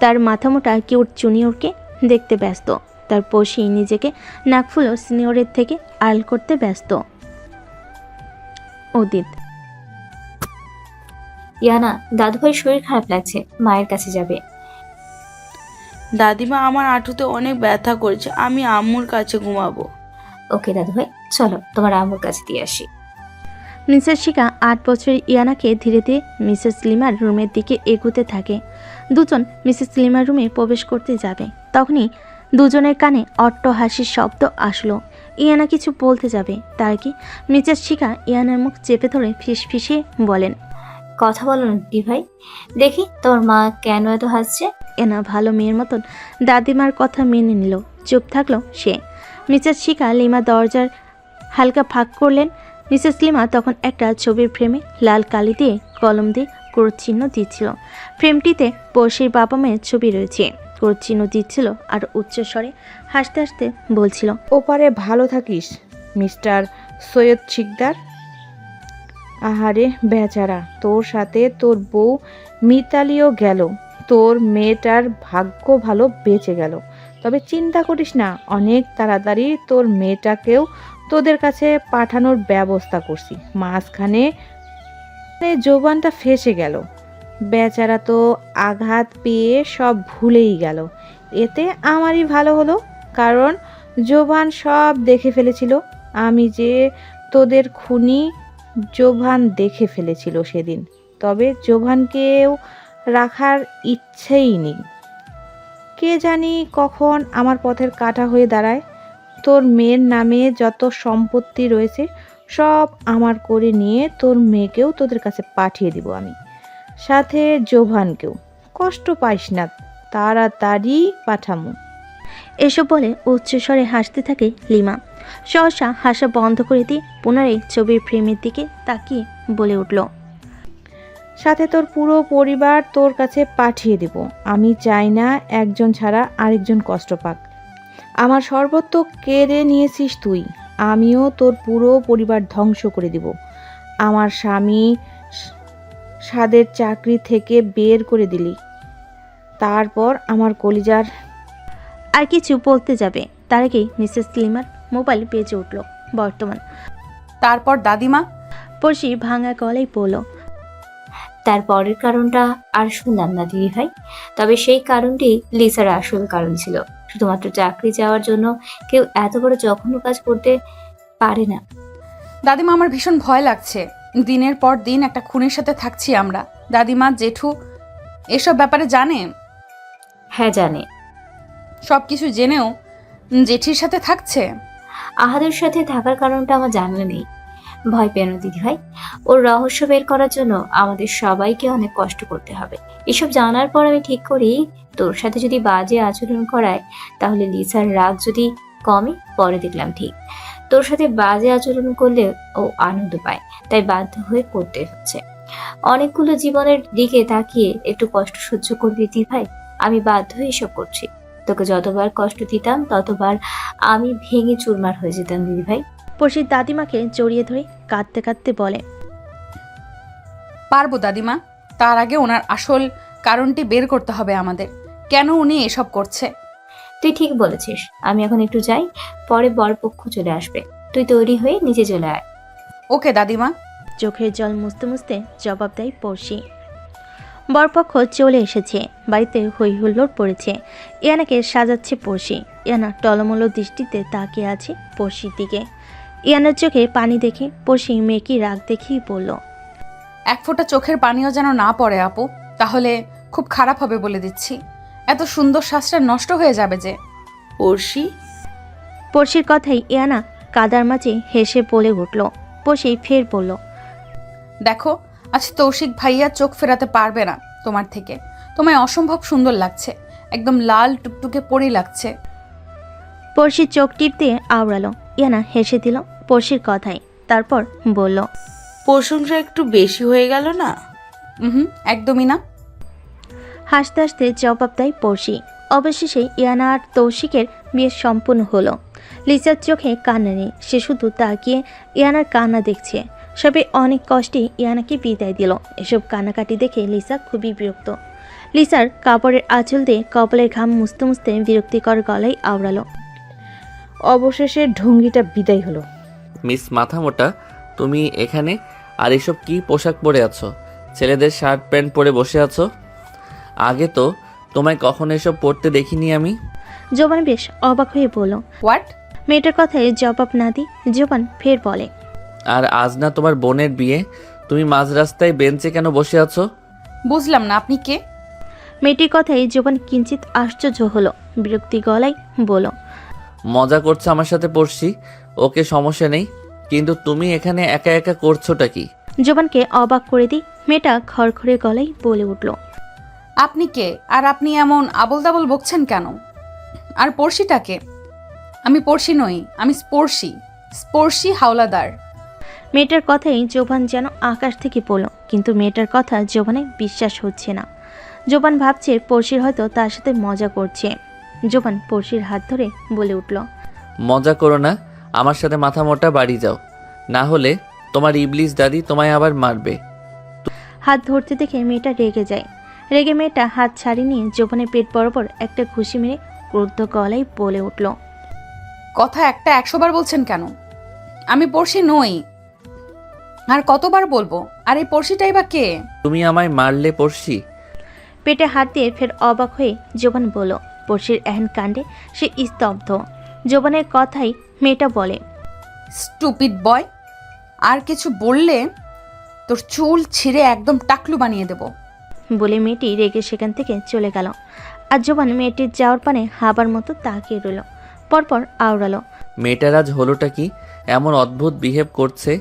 তার মাথামোটা কিউট জুনিয়রকে দেখতে ব্যস্ত। তার পড়শি নিজেকে নাকফুলো সিনিয়রের থেকে আড়াল করতে ব্যস্ত। উদিত, ইয়ানা, দাদুভাই শরীর খারাপ লাগছে, মায়ের কাছে যাবে। দাদিমা আমার হাঁটুতে অনেক ব্যথা করেছে, আমি আম্মুর কাছে ঘুমাবো। ওকে দাদুভাই, চলো তোমার আম্মুর কাছে দিয়ে আসি। মিসেস শিখা 8 বছরের ইয়ানাকে ধীরে ধীরে মিসেস লিমার রুমের দিকে এগুতে থাকে। দুজন মিসেস লিমার রুমে প্রবেশ করতে যাবে। তখনই দুজনের কানে অট্ট হাসির শব্দ আসলো। ইয়ানা কিছু বলতে যাবে, তার কি মিসেস শিখা ইয়ানার মুখ চেপে ধরে ফিসফিসিয়ে বলেন, কথা বলো না দি ভাই, দেখি তোর মা কেন এত হাসছে। এনা ভালো মেয়ের মতন দাদিমার কথা মেনে নিল। চুপ থাকলো সে। মিসেস শিখা লিমা দরজার হালকা ফাঁক করলেন। মিসেস লিমা তখন একটা ছবির ফ্রেমে লাল কালি দিয়ে কলম দিয়ে ক্রোধ চিহ্ন দিচ্ছিল। ফ্রেমটিতে পড়শির বাবা মায়ের ছবি রয়েছে। ক্রোধ চিহ্ন দিচ্ছিল আর উচ্চস্বরে হাসতে হাসতে বলছিল, ওপারে ভালো থাকিস মিস্টার সৈয়দ শিকদার। আহারে বেচারা, তোর সাথে তোর বউ মিতালিও গেল, তোর মেয়েটার ভাগ্য ভালো বেঁচে গেল। তবে চিন্তা করিস না, অনেক তাড়াতাড়ি তোর মেয়েটাকেও তোদের কাছে পাঠানোর ব্যবস্থা করছি। মাঝখানে জোবানটা ফেসে গেল, বেচারা তো আঘাত পেয়ে সব ভুলেই গেল। এতে আমারই ভালো হলো, কারণ জোবান সব দেখে ফেলেছিল। আমি যে তোদের খুনি জোভান দেখে ফেলেছিল সেদিন। তবে জোভানকেও রাখার ইচ্ছেই নেই। কে জানি কখন আমার পথের কাঁটা হয়ে দাঁড়ায়। তোর মেয়ের নামে যত সম্পত্তি রয়েছে সব আমার করে নিয়ে তোর মেয়েকেও তোদের কাছে পাঠিয়ে দিব আমি, সাথে জোভানকেও। কষ্ট পাইস না, তাড়াতাড়ি পাঠামু। এসব বলে উচ্চস্বরে হাসতে থাকে লিমা। সহসা হাসা বন্ধ করে দিয়ে পুনরায় ছবির ফ্রেমের দিকে তাকিয়ে বলে উঠল, সাথে তোর পুরো পরিবার তোর কাছে পাঠিয়ে দেব। আমি চাই না একজন ছাড়া আরেকজন কষ্ট পাক। আমার সর্বত্র কেড়ে নিয়েছিস তুই, আমিও তোর পুরো পরিবার ধ্বংস করে দিব। আমার স্বামী সাদের চাকরি থেকে বের করে দিলি, তারপর আমার কলিজার। আর কিছু বলতে যাবে তার আগেই মিসেস লিমার মোবাইল বেজে উঠল। বর্তমান। তারপর দাদিমা? পড়শি ভাঙা গলায় বলল, তার পরের কারণটা আর শুনলাম না দিদি ভাই, তবে সেই কারণটি লিসার আসল কারণ ছিল। শুধুমাত্র চাকরি যাওয়ার জন্য কেউ এত বড় জঘন্য কাজ করতে পারে না। দাদিমা, আমার ভীষণ ভয় লাগছে। দিনের পর দিন একটা খুনের সাথে থাকছি আমরা। দাদিমা, জেঠু এসব ব্যাপারে জানে? হ্যাঁ জানে। সব কিছু জেনেও জেঠির সাথে থাকছে? আহাদের সাথে থাকার কারণটা আমার জানা নেই। ভয় পেও না দিদিভাই, ওর রহস্য বের করার জন্য আমাদের সবাইকে অনেক কষ্ট করতে হবে। এসব জানার পর আমি ঠিক করি তোর সাথে যদি বাজে আচরণ করায় তাহলে লিসার রাগ যদি কমে। পরে দেখলাম ঠিক তোর সাথে বাজে আচরণ করলে ও আনন্দ পায়, তাই বাধ্য হয়ে করতে হচ্ছে। অনেকগুলো জীবনের দিকে তাকিয়ে একটু কষ্ট সহ্য করবি দিদিভাই, আমি বাধ্য হয়ে এসব করছি। তোকে যতবার কষ্ট দিতাম ততবার আমি ভেঙে চুরমার হয়ে যেতাম দিদিভাই। পড়শির দাদিমাকে জড়িয়ে ধরে কাঁদতে কাঁদতে বলে, পারবো দাদিমা, তার আগে ওনার আসল কারণটি বের করতে হবে আমাদের, কেন উনি এসব করছে। তুই ঠিক বলেছিস, আমি এখন একটু যাই, পরে বরপক্ষ চলে আসবে। তুই তৈরি হয়ে নিচে চলে আয়। ওকে দাদিমা। চোখের জল মুছতে মুছতে জবাব দেয় পড়শি। বরপক্ষ চলে এসেছে, বাড়িতে হই হুল্লোড় পড়েছে। ইয়ানাকে সাজাচ্ছে পড়শি। ইয়ানা টলমলো দৃষ্টিতে তাকিয়ে আছে পড়শির দিকে। ইয়ানার চোখে পানি দেখে পড়শি মেয়েকে রাগ দেখেই বলল, এক ফোঁটা চোখের পানিও যেন না পড়ে আপু, তাহলে খুব খারাপ হবে বলে দিচ্ছি। এত সুন্দর শ্বাসটা নষ্ট হয়ে যাবে যে। পড়শি, পড়শির কথাই ইয়ানা কাদার মাঝে হেসে বলে উঠল। পড়শি ফের বলল, দেখো আজ তৌশিক ভাইয়া চোখ ফেরাতে পারবে না তোমার থেকে। তোমায় অসম্ভব সুন্দর লাগছে, একদম লাল টুকটুকে পরি লাগছে। পড়শির চোখ টিপ দিয়ে আওড়ালো। ইয়ানা হেসে দিল পড়শির কথাই, তারপর বলল, প্রশংসা একটু বেশি হয়ে গেল না? একদমই না। হাসতে হাসতে জবাব দেয় পড়শি। অবশেষে ইয়ানা আর তৌশিকের বিয়ে সম্পূর্ণ হলো। লিসার চোখে কান্না নেই, সে শুধু তাকিয়ে ইয়ানার কান্না দেখছে। সবে অনেক কষ্টে ইয়ানাকে বিদায় দিল। এসব কান্নাকাটি দেখে লিসা খুবই বিরক্ত। লিসার কাপড়ের আঁচল দিয়ে কপালের ঘাম মুছতে মুছতে বিরক্তিকর গলায় আওড়ালো, অবশেষে ঢঙ্গিটা বিদায় হলো। মিস মাথামোটা, তুমি এখানে আর এসব কি পোশাক পরে আছো? ছেলেদের শার্ট প্যান্ট পরে বসে আছো। আগে তো তোমায় কখনো এসব পরতে দেখিনি আমি। জোবান বেশ অবাক হয়ে বলল, হোয়াট? মেয়েটার কথায় জবাব না দি জোবান ফের বলে, আর আজ না তোমার বোনের বিয়ে, তুমি মাঝ রাস্তায় বেঞ্চে কেন বসে আছো? বুঝলাম না, আপনি কে? মেয়েটির কথায় জোবান কিঞ্চিত আশ্চর্য হলো, বিরক্তি গলায় বলল, মজা করছো আমার সাথে পড়ছি, ওকে সমস্যা নেই, কিন্তু তুমি এখানে একা একা করছোটা কি? জোবানকে অবাক করে দিই মেয়েটা খড়খড়ে গলায় বলে উঠল, আপনি কে? আর আপনি এমন আবল তাবল বকছেন কেন? আর পড়শিটাকে? আমি পড়শি নই, আমি স্পর্শী, স্পর্শী হাওলাদার। মেয়েটার কথাই জোবান যেন আকাশ থেকে পড়ল, কিন্তু মেয়েটার কথা জোবানের বিশ্বাস হচ্ছে না। জোবান ভাবছে পড়শির হয়তো তার সাথে মজা করছে। জোবান পড়শির হাত ধরে বলে উঠল, মজা করো না, আমার সাথে মাথা মোটা বাড়ি যাও, না হলে তোমার ইবলিস দাদি তোমায় আবার মারবে। হাত ধরতে দেখে মেয়েটা রেগে যায়। রেগে মেয়েটা হাত ছাড়িয়ে নিয়ে জোবানের পেট বরাবর একটা ঘুষি মেরে ক্রুদ্ধ গলায় বলে উঠল, কথা একটা 100 বার বলছেন কেন? আমি পড়শি নই। আর কতবার বলবো? আর এই পড়শিটাই বা কে? তুমি আমায় মারলে পড়শি? পেটে হাত দিয়ে ফের অবাক হয়ে জোবান বলল। পড়শির এহেন কাণ্ডে সে স্তব্ধ। জোবানের কথাই মেয়েটা বলে, স্টুপিড বয়, আর কিছু বললে তোর চুল ছিঁড়ে একদম টাকলু বানিয়ে দেব। বলে মেয়েটি রেগে সেখান থেকে চলে গেল। আর জোবান মেয়েটির যাওয়ার পানে হাবার মতো তাকিয়ে রইল, পরপর আওড়ালো, মেয়েটার আজ হলোটা কি? এমন অদ্ভুত বিহেভ করছে।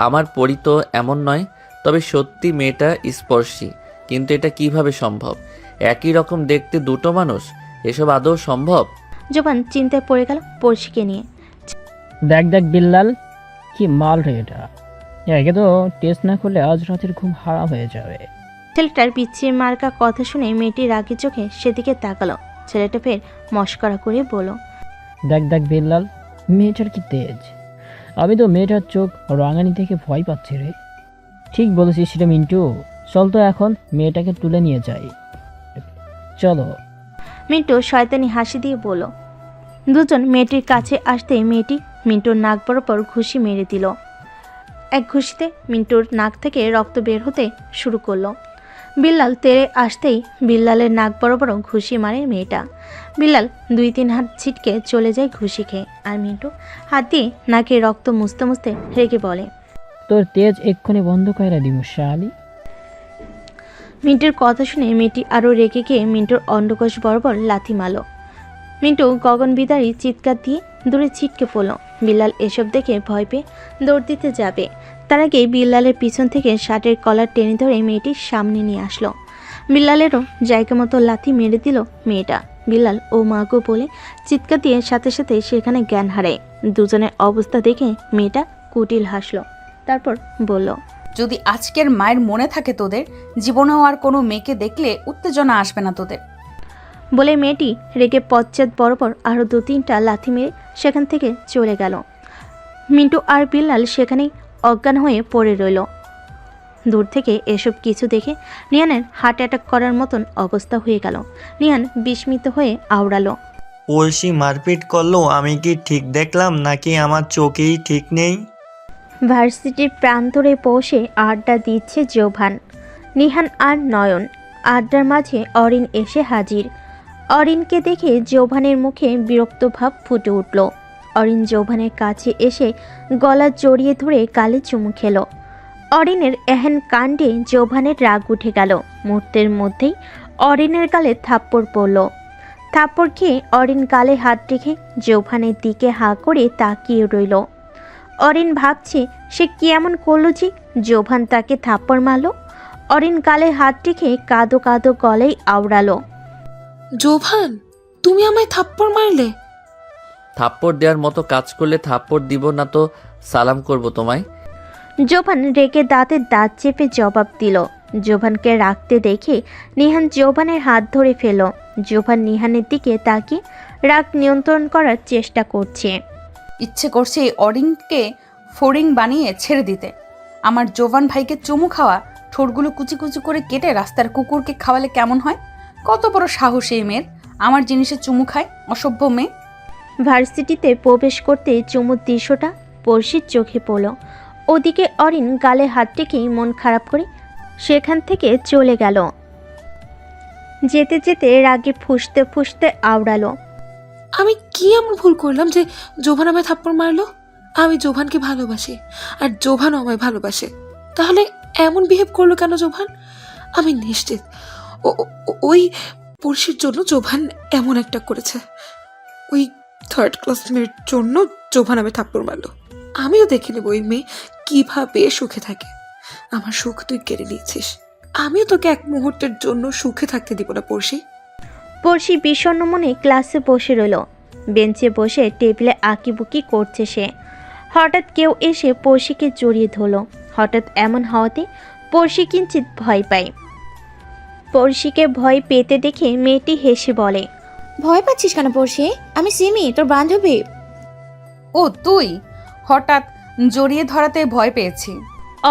আমার পরি তো এমন নয়, তবে সত্যি মেয়েটা স্পর্শী। কিন্তু এটা কিভাবে সম্ভব? একই রকম দেখতে দুটো মানুষ, এসব আদৌ সম্ভব? জোবান চিন্তায় পড়ে গেল পড়শিকে নিয়ে। দেখ দেখ বিল্লাল, কি মাল রে এটা! একে তো টেস্ট না করলে আজ রাতের ঘুম হারাম হয়ে যাবে। ছেলেটার পিছিয়ে মার্কা কথা শুনে মেয়েটি রাগি চোখে সেদিকে তাকালো। ছেলেটা ফের মস্করা করে বলল, দেখ দেখ বিল্লাল, মেয়েটার কি তেজ! আমি তো মেয়েটার চোখ রাঙানি থেকে ভয় পাচ্ছি রে। ঠিক বলেছিস রে মিন্টু, চল তো এখন মেয়েটাকে তুলে নিয়ে যাই, চলো। মিন্টু শয়তানি হাসি দিয়ে বলল। দুজন মেয়েটির কাছে আসতেই মেয়েটি মিন্টুর নাক বরাবর ঘুষি মেরে দিল। এক ঘুষিতে মিন্টুর নাক থেকে রক্ত বের হতে শুরু করলো। বিল্লাল তেড়ে আসতেই বিল্লালের নাক বরাবর ঘুষি মারে মেয়েটা। বিল্লাল 2-3 হাত ছিটকে চলে যায় ঘুষি খেয়ে। আর মিন্টু হাত দিয়ে নাকে রক্ত মুছতে মুছতে রেগে বলে, তোর তেজ এক্ষুনি বন্ধ করে দিমু শালি। মিন্টুর কথা শুনে মেয়েটি আরও রেগে গিয়ে মিন্টুর অন্ডকোষ বরাবর লাথি মারল। মিন্টু গগনবিদারী চিৎকার দিয়ে দূরে ছিটকে পড়ল। বিল্লাল এসব দেখে ভয় পেয়ে দৌড় দিতে যাবে, তার আগে বিল্লালের পিছন থেকে শার্টের কলার টেনে ধরে মেয়েটির সামনে নিয়ে আসলো। বিল্লালেরও জায়গা মতো লাথি মেরে দিল মেয়েটা। বিল্লাল ও মাগো বলে চিৎকার দিয়ে সাথে সাথে সেখানে জ্ঞান হারায়। দুজনের অবস্থা দেখে মেয়েটা কুটিল হাসলো, তারপর বলল, যদি আজকের মায়ের মনে থাকে তোদের, জীবনেও আর কোনো মেয়েকে দেখলে উত্তেজনা আসবে না তোদের। বলে মেয়েটি রেগে পশ্চাৎ বরাবর আরও 2-3টা লাথি মেরে সেখান থেকে চলে গেল। মিন্টু আর বিল্লাল সেখানেই অজ্ঞান হয়ে পড়ে রইল। দূর থেকে এসব কিছু দেখে নিহানের হার্ট অ্যাটাক করার মতন অবস্থা হয়ে গেল। নিহান বিস্মিত হয়ে আওড়ালো, পড়শি মারপিট করলো, আমি কি ঠিক দেখলাম নাকি আমার চোখেই ঠিক নেই? ভার্সিটির প্রান্তরে বসে আড্ডা দিচ্ছে জোভান, নিহান আর নয়ন। আড্ডার মাঝে অরিন এসে হাজির। অরিনকে দেখে জোভানের মুখে বিরক্ত ভাব ফুটে উঠল। অরিন জোভানের কাছে এসে গলা জড়িয়ে ধরে গালে চুমু খেল। অরিনের এহেন কাণ্ডে জোভানের রাগ উঠে গেল। মুহূর্তের মধ্যেই অরিনের গালে থাপ্পড় পড়ল। থাপ্পড় খেয়ে অরিন গালে হাত রেখে জোভানের দিকে হাঁ করে তাকিয়ে রইল। অরিন ভাবছে সে কি এমন করলো যে জোভান তাকে থাপ্পড় মারল। অরিন গালে হাত রেখে কাঁদো কাঁদো গলায় আওড়ালো, জোভান, তুমি আমায় থাপ্পড় মারলে? থাপ্পড় দেওয়ার মতো কাজ করলে থাপ্পড় দিব না তো সালাম করব তোমায়? জোভান রেগে দাঁতে দাঁত চেপে জবাব দিল। জোভানকে রাখতে দেখে নিহান জোভানের হাত ধরে ফেল। জোভান নিহানের দিকে তাকিয়ে রাগ নিয়ন্ত্রণ করার চেষ্টা করছে। ইচ্ছে করছে এই অরিনকে ফড়িং বানিয়ে ছেড়ে দিতে। আমার জোভান ভাইকে চুমু খাওয়া, ঠোঁটগুলো কুচি কুচি করে কেটে রাস্তার কুকুরকে খাওয়ালে কেমন হয়? কত বড় সাহস এই মেয়ের, আমার জিনিসে চুমু খায়, অসভ্য মেয়ে। ভার্সিটিতে প্রবেশ করতে চুমুর দৃশ্যটা পড়শির চোখে পড়ল। ওদিকে অরিন গালে হাত রেখেই মন খারাপ করে সেখান থেকে চলে গেল। যেতে যেতে রাগে ফুঁসতে ফুঁসতে আওড়ালো, আমি কি এমন ভুল করলাম যে জোভান আমায় থাপ্পড় মারলো? আমি জোভানকে ভালোবাসি, আর জোভানও আমায় ভালোবাসে। তাহলে এমন বিহেভ করলো কেন জোভান? আমি নিশ্চিত ওই পড়শির জন্য জোভান এমন একটা করেছে। ওই 3rd ক্লাস মেয়ের জন্য জোভান আমায় থাপ্পড় মারলো। আমিও দেখে নেব ওই মেয়ে কিভাবে সুখে থাকে। আমার সুখ তুই কেড়ে নিয়েছিস, আমিও তোকে এক মুহূর্তের জন্য সুখে থাকতে দিব না পড়শি। পড়শি বিষণ্ণ মনে ক্লাসে বসে রইল। বেঞ্চে বসে টেবিলে আঁকিবুকি করছে সে। হঠাৎ কেউ এসে পড়শিকে জড়িয়ে ধরল। হঠাৎ এমন হওয়াতে পড়শি কিঞ্চিত ভয় পায়। পড়শিকে ভয় পেতে দেখে মেয়েটি হেসে বলে, ভয় পাচ্ছিস কেন পড়শি? আমি সিমি, তোর বান্ধবী। ও তুই? হঠাৎ জড়িয়ে ধরাতে ভয় পেয়েছি।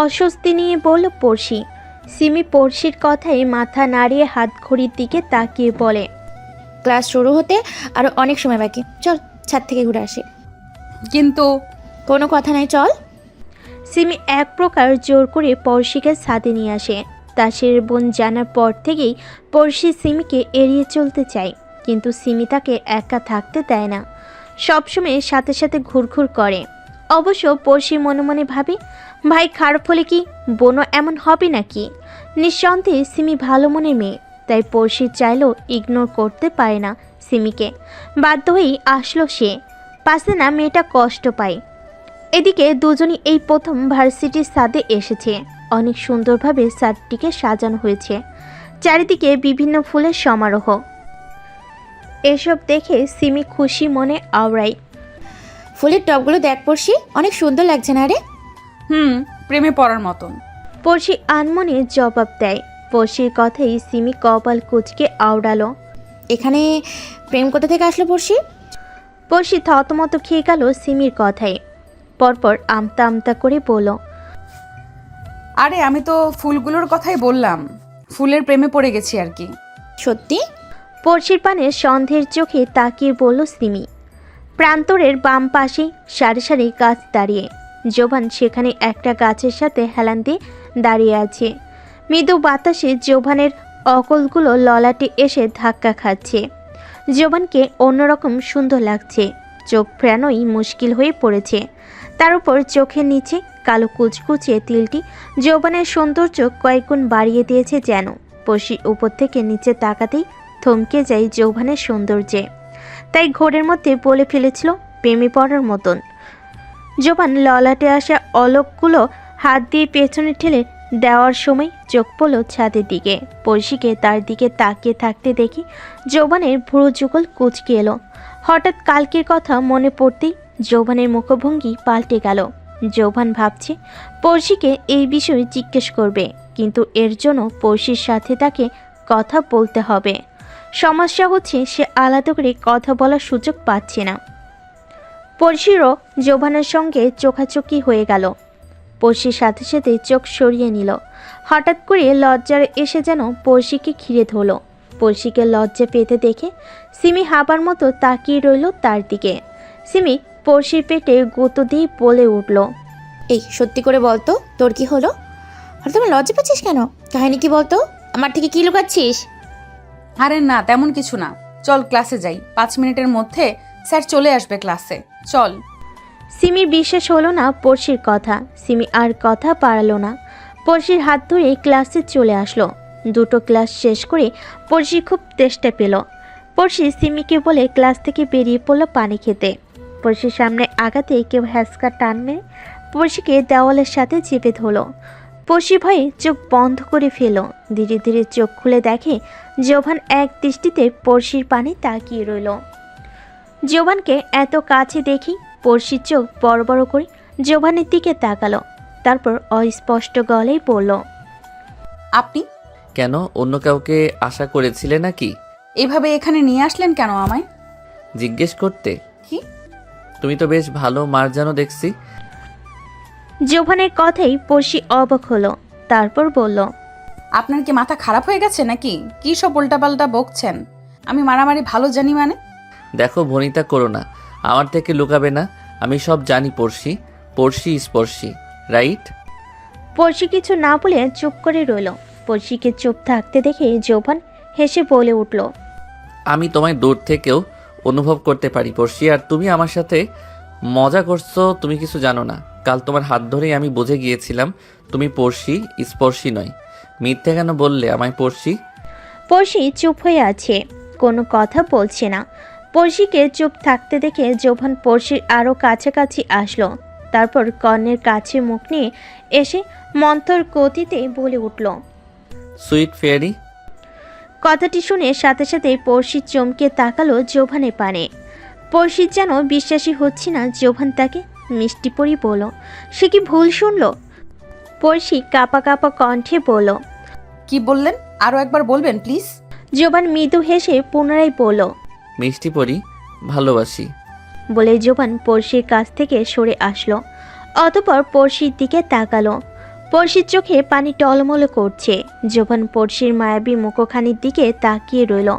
অস্বস্তি নিয়ে বলল পড়শি। সিমি পড়শির কথায় মাথা নাড়িয়ে হাত ঘড়ির দিকে তাকিয়ে বলে, ক্লাস শুরু হতে আরো অনেক সময় বাকি, চল ছাদ থেকে ঘুরে আসি। কিন্তু কোনো কথা নাই, চল। সিমি এক প্রকার জোর করে পড়শিকে ছাদে নিয়ে আসে। তাসের বোন জানার পর থেকেই পড়শি সিমিকে এড়িয়ে চলতে চায়, কিন্তু সিমি তাকে একা থাকতে দেয় না, সবসময় সাথে সাথে ঘুরঘুর করে। অবশ্য পড়শি মনে মনে ভাবে, ভাই খারাপ হলে কি বোনও এমন হবে নাকি? নিঃসন্দেহে সিমি ভালো মনের মেয়ে, তাই পড়শি চাইলেও ইগনোর করতে পারে না সিমিকে। বাধ্য হয়েই আসলো সে, পাশে না মেয়েটা কষ্ট পায়। এদিকে দুজনই এই প্রথম ভার্সিটির ছাদে এসেছে। অনেক সুন্দরভাবে ছাদটিকে সাজানো হয়েছে, চারিদিকে বিভিন্ন ফুলের সমারোহ। এসব দেখে সিমি খুশি মনে আওড়ায়, ফুলের টবগুলো দেখ পড়শি, অনেক সুন্দর লাগছে না রে? প্রেমে পড়ার মতন। পড়শি আনমনে জবাব দেয়। পড়শির কথাই সিমি কপাল কুচকে আওড়ালো, এখানে প্রেম কোথা থেকে আসলো পড়শি? পড়শি থতমত খেয়ে গেল সিমির কথায়। পরপর আমতা আমতা করে বলল, আরে আমি তো ফুলগুলোর কথাই বললাম, ফুলের প্রেমে পড়ে গেছি আর কি। সত্যি? পড়শির পানে সন্দেহের চোখে তাকিয়ে বলল সিমি। প্রান্তরের বাম পাশে সারি সারি গাছ দাঁড়িয়ে। জোভান সেখানে একটা গাছের সাথে হেলান দিয়ে দাঁড়িয়ে আছে। মৃদু বাতাসে জোভানের অকলগুলো ললাটে এসে ধাক্কা খাচ্ছে। জোভানকে অন্যরকম সুন্দর লাগছে, চোখ ফেরানোই মুশকিল হয়ে পড়েছে। তার উপর চোখের নিচে কালো কুচকুচে তিলটি যৌবনের সৌন্দর্য কয়েকগুণ বাড়িয়ে দিয়েছে যেন। পড়শি উপর থেকে নিচে তাকাতেই থমকে যায় যৌবনের সৌন্দর্যে। তাই ঘোরের মধ্যে বলে ফেলেছিল প্রেমে পড়ার মতন। জোবান ললাটে আসা অলকগুলো হাত দিয়ে পেছনে ঠেলে দেওয়ার সময় চোখ পড়ল ছাদের দিকে। পড়শিকে তার দিকে তাকিয়ে থাকতে দেখি জোবানের ভুরু যুগল কুচকে এলো। হঠাৎ কালকের কথা মনে পড়তেই জোবানের মুখভঙ্গি পাল্টে গেল। জোবান ভাবছে পড়শিকে এই বিষয়ে জিজ্ঞেস করবে, কিন্তু এর জন্য পড়শির সাথে তাকে কথা বলতে হবে। সমস্যা হচ্ছে সে আলাদা করে কথা বলার সুযোগ পাচ্ছে না। পড়শিরও জোবানের সঙ্গে চোখাচোখি হয়ে গেল। পড়শির সাথে সাথে চোখ সরিয়ে নিল। হঠাৎ করে লজ্জার এসে যেন পড়শিকে ঘিরে ধরল। পড়শিকে লজ্জা পেতে দেখে সিমি হাবার মতো তাকিয়ে রইল তার দিকে। সিমি পড়শির পেটে গুঁতো দিয়ে বলে উঠল, এই সত্যি করে বলতো তোর কি হলো? আর তোমার লজ্জা পাচ্ছিস কেন? কাহিনী কি বলতো? আমার থেকে কি লুকাচ্ছিস? আরে না, তেমন কিছু না। চল ক্লাসে যাই, 5 মিনিটের মধ্যে স্যার চলে আসবে ক্লাসে, চল। সিমির বিশ্বাস হলো না পড়শির কথা। সিমি আর কথা পারালো না। পড়শির হাত ধরে ক্লাসে চলে আসলো। দুটো ক্লাস শেষ করে পড়শি খুব তেষ্টা পেল। পড়শি সিমিকে বলে ক্লাস থেকে বেরিয়ে পড়লো পানি খেতে। পড়শির সামনে আগাতে কেউ হ্যাঁচকা টান মেরে পড়শিকে দেওয়ালের সাথে চেপে ধরলো। পড়শি ভয়ে চোখ বন্ধ করে ফেল। ধীরে ধীরে চোখ খুলে দেখে জোবান এক দৃষ্টিতে পড়শির পানে তাকিয়ে রইল। জোবানকে এত কাছে দেখি পড়শির চোখ বড় বড় করে জোবানের দিকে তাকালো। তারপর অস্পষ্ট গলায় বলল, আপনি কেন, অন্য কাউকে আশা করেছিলে নাকি? এভাবে এখানে নিয়ে আসলেন কেন আমায়? জিজ্ঞেস করতে? কি? তুমি তো বেশ ভালো মার জানো দেখছি। জোবানের কথাই পড়শি অবাক হলো। তারপর বলল, আপনার কি মাথা খারাপ হয়ে গেছে নাকি? কি সব উল্টাপাল্টা বকছেন? আমি মারামারি ভালো জানি মানে? দেখো ভনিতা করো না, আমার থেকে লুকাবে না। আমি সব জানি পড়শি, পড়শি স্পর্শী, রাইট? পড়শি কিছু না বলে চুপ করে রইল। পড়শিকে চুপ থাকতে দেখে জোবান হেসে বলে উঠল, আমি তোমায় দূর থেকেও অনুভব করতে পারি পড়শি, আর তুমি আমার সাথে মজা করছো। তুমি কিছু জানো না। কাল তোমার হাত ধরেই আমি বুঝে গিয়েছিলাম তুমি পড়শি, স্পর্শী নয়। মিথ্যে কেন বললে আমায় পড়শি? পড়শি চুপ হয়ে আছে, কোনো কথা বলছে না। পড়শিকে চুপ থাকতে দেখে জোবান পড়শির আরও কাছাকাছি আসলো। তারপর কর্ণের কাছে মুখ নিয়ে এসে মন্থর গতিতে বলে উঠল, সুইট ফেয়ারি। কথাটি শুনে সাথে সাথে পড়শি চমকে তাকালো জোভানের পানে। পড়শির যেন বিশ্বাসই হচ্ছে না জোভান তাকে মিষ্টি পরি বলল। সে কি ভুল শুনল? পড়শি কাপা কাপা কণ্ঠে বলল, কি বললেন? আরো একবার বলবেন প্লিজ? জোবান মৃদু হেসে পুনরায় বলল, মিষ্টি পরি, ভালোবাসি। বলে জোবান পড়শির কাছ থেকে সরে আসলো। অতঃপর পড়শির দিকে তাকালো। পড়শির চোখে পানি টলমল করছে। জোবান পড়শির মায়াবী মুখখানির দিকে তাকিয়ে রইল।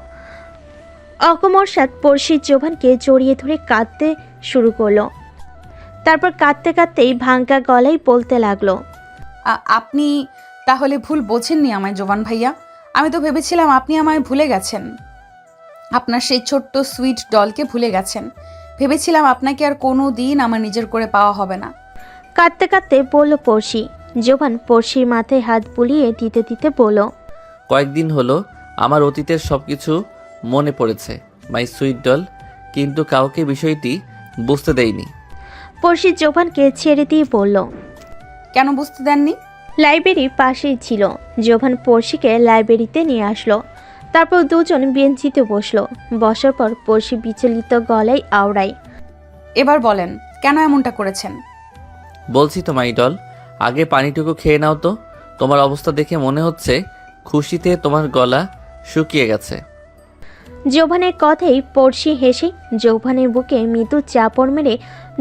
অকমরসাৎ পড়শির জোবানকে জড়িয়ে ধরে কাঁদতে শুরু করলো। তারপর কাঁদতে কাঁদতেই ভাঙ্গা গলায় বলতে লাগলো, আপনি তাহলে ভুল বোঝেননি আমায় জোবান ভাইয়া। আমি তো ভেবেছিলাম আপনি আমায় ভুলে গেছেন। আপনার সেই ছোট্ট সুইট ডলকে ভুলে গেছেন। ভেবেছিলাম আপনাকে আর কোনো দিন আমার নিজের করে পাওয়া হবে না। কাঁদতে কাঁদতে বলল পড়শি। জোবান পড়শির মাথায় হাত বুলিয়ে দিতে দিতে বলল, কয়েকদিন হলো আমার অতীতের সব কিছু মনে পড়েছে মাই সুইট ডল, কিন্তু কাউকে বিষয়টি বুঝতে দেয়নি। পড়শি জোবানকে ছেড়ে দিয়ে বলল, কেন বুঝতে দেননি? লাইব্রেরির পাশেই ছিল। জোবান পড়শিকে লাইব্রেরিতে নিয়ে আসলো। তারপর দুজন বেঞ্চিতে বসলো। বসার পর পড়শি বিচলিত গলায় আওড়ায়, এবার বলেন কেন এমনটা করেছেন? বলছি তো মাই ডল, আগে পানিটুকু খেয়ে নাও তো। তোমার অবস্থা দেখে মনে হচ্ছে খুশিতে তোমার গলা শুকিয়ে গেছে। জোবানের কথাই পড়শি হেসে জোবানের বুকে মৃদু চাপড় মেরে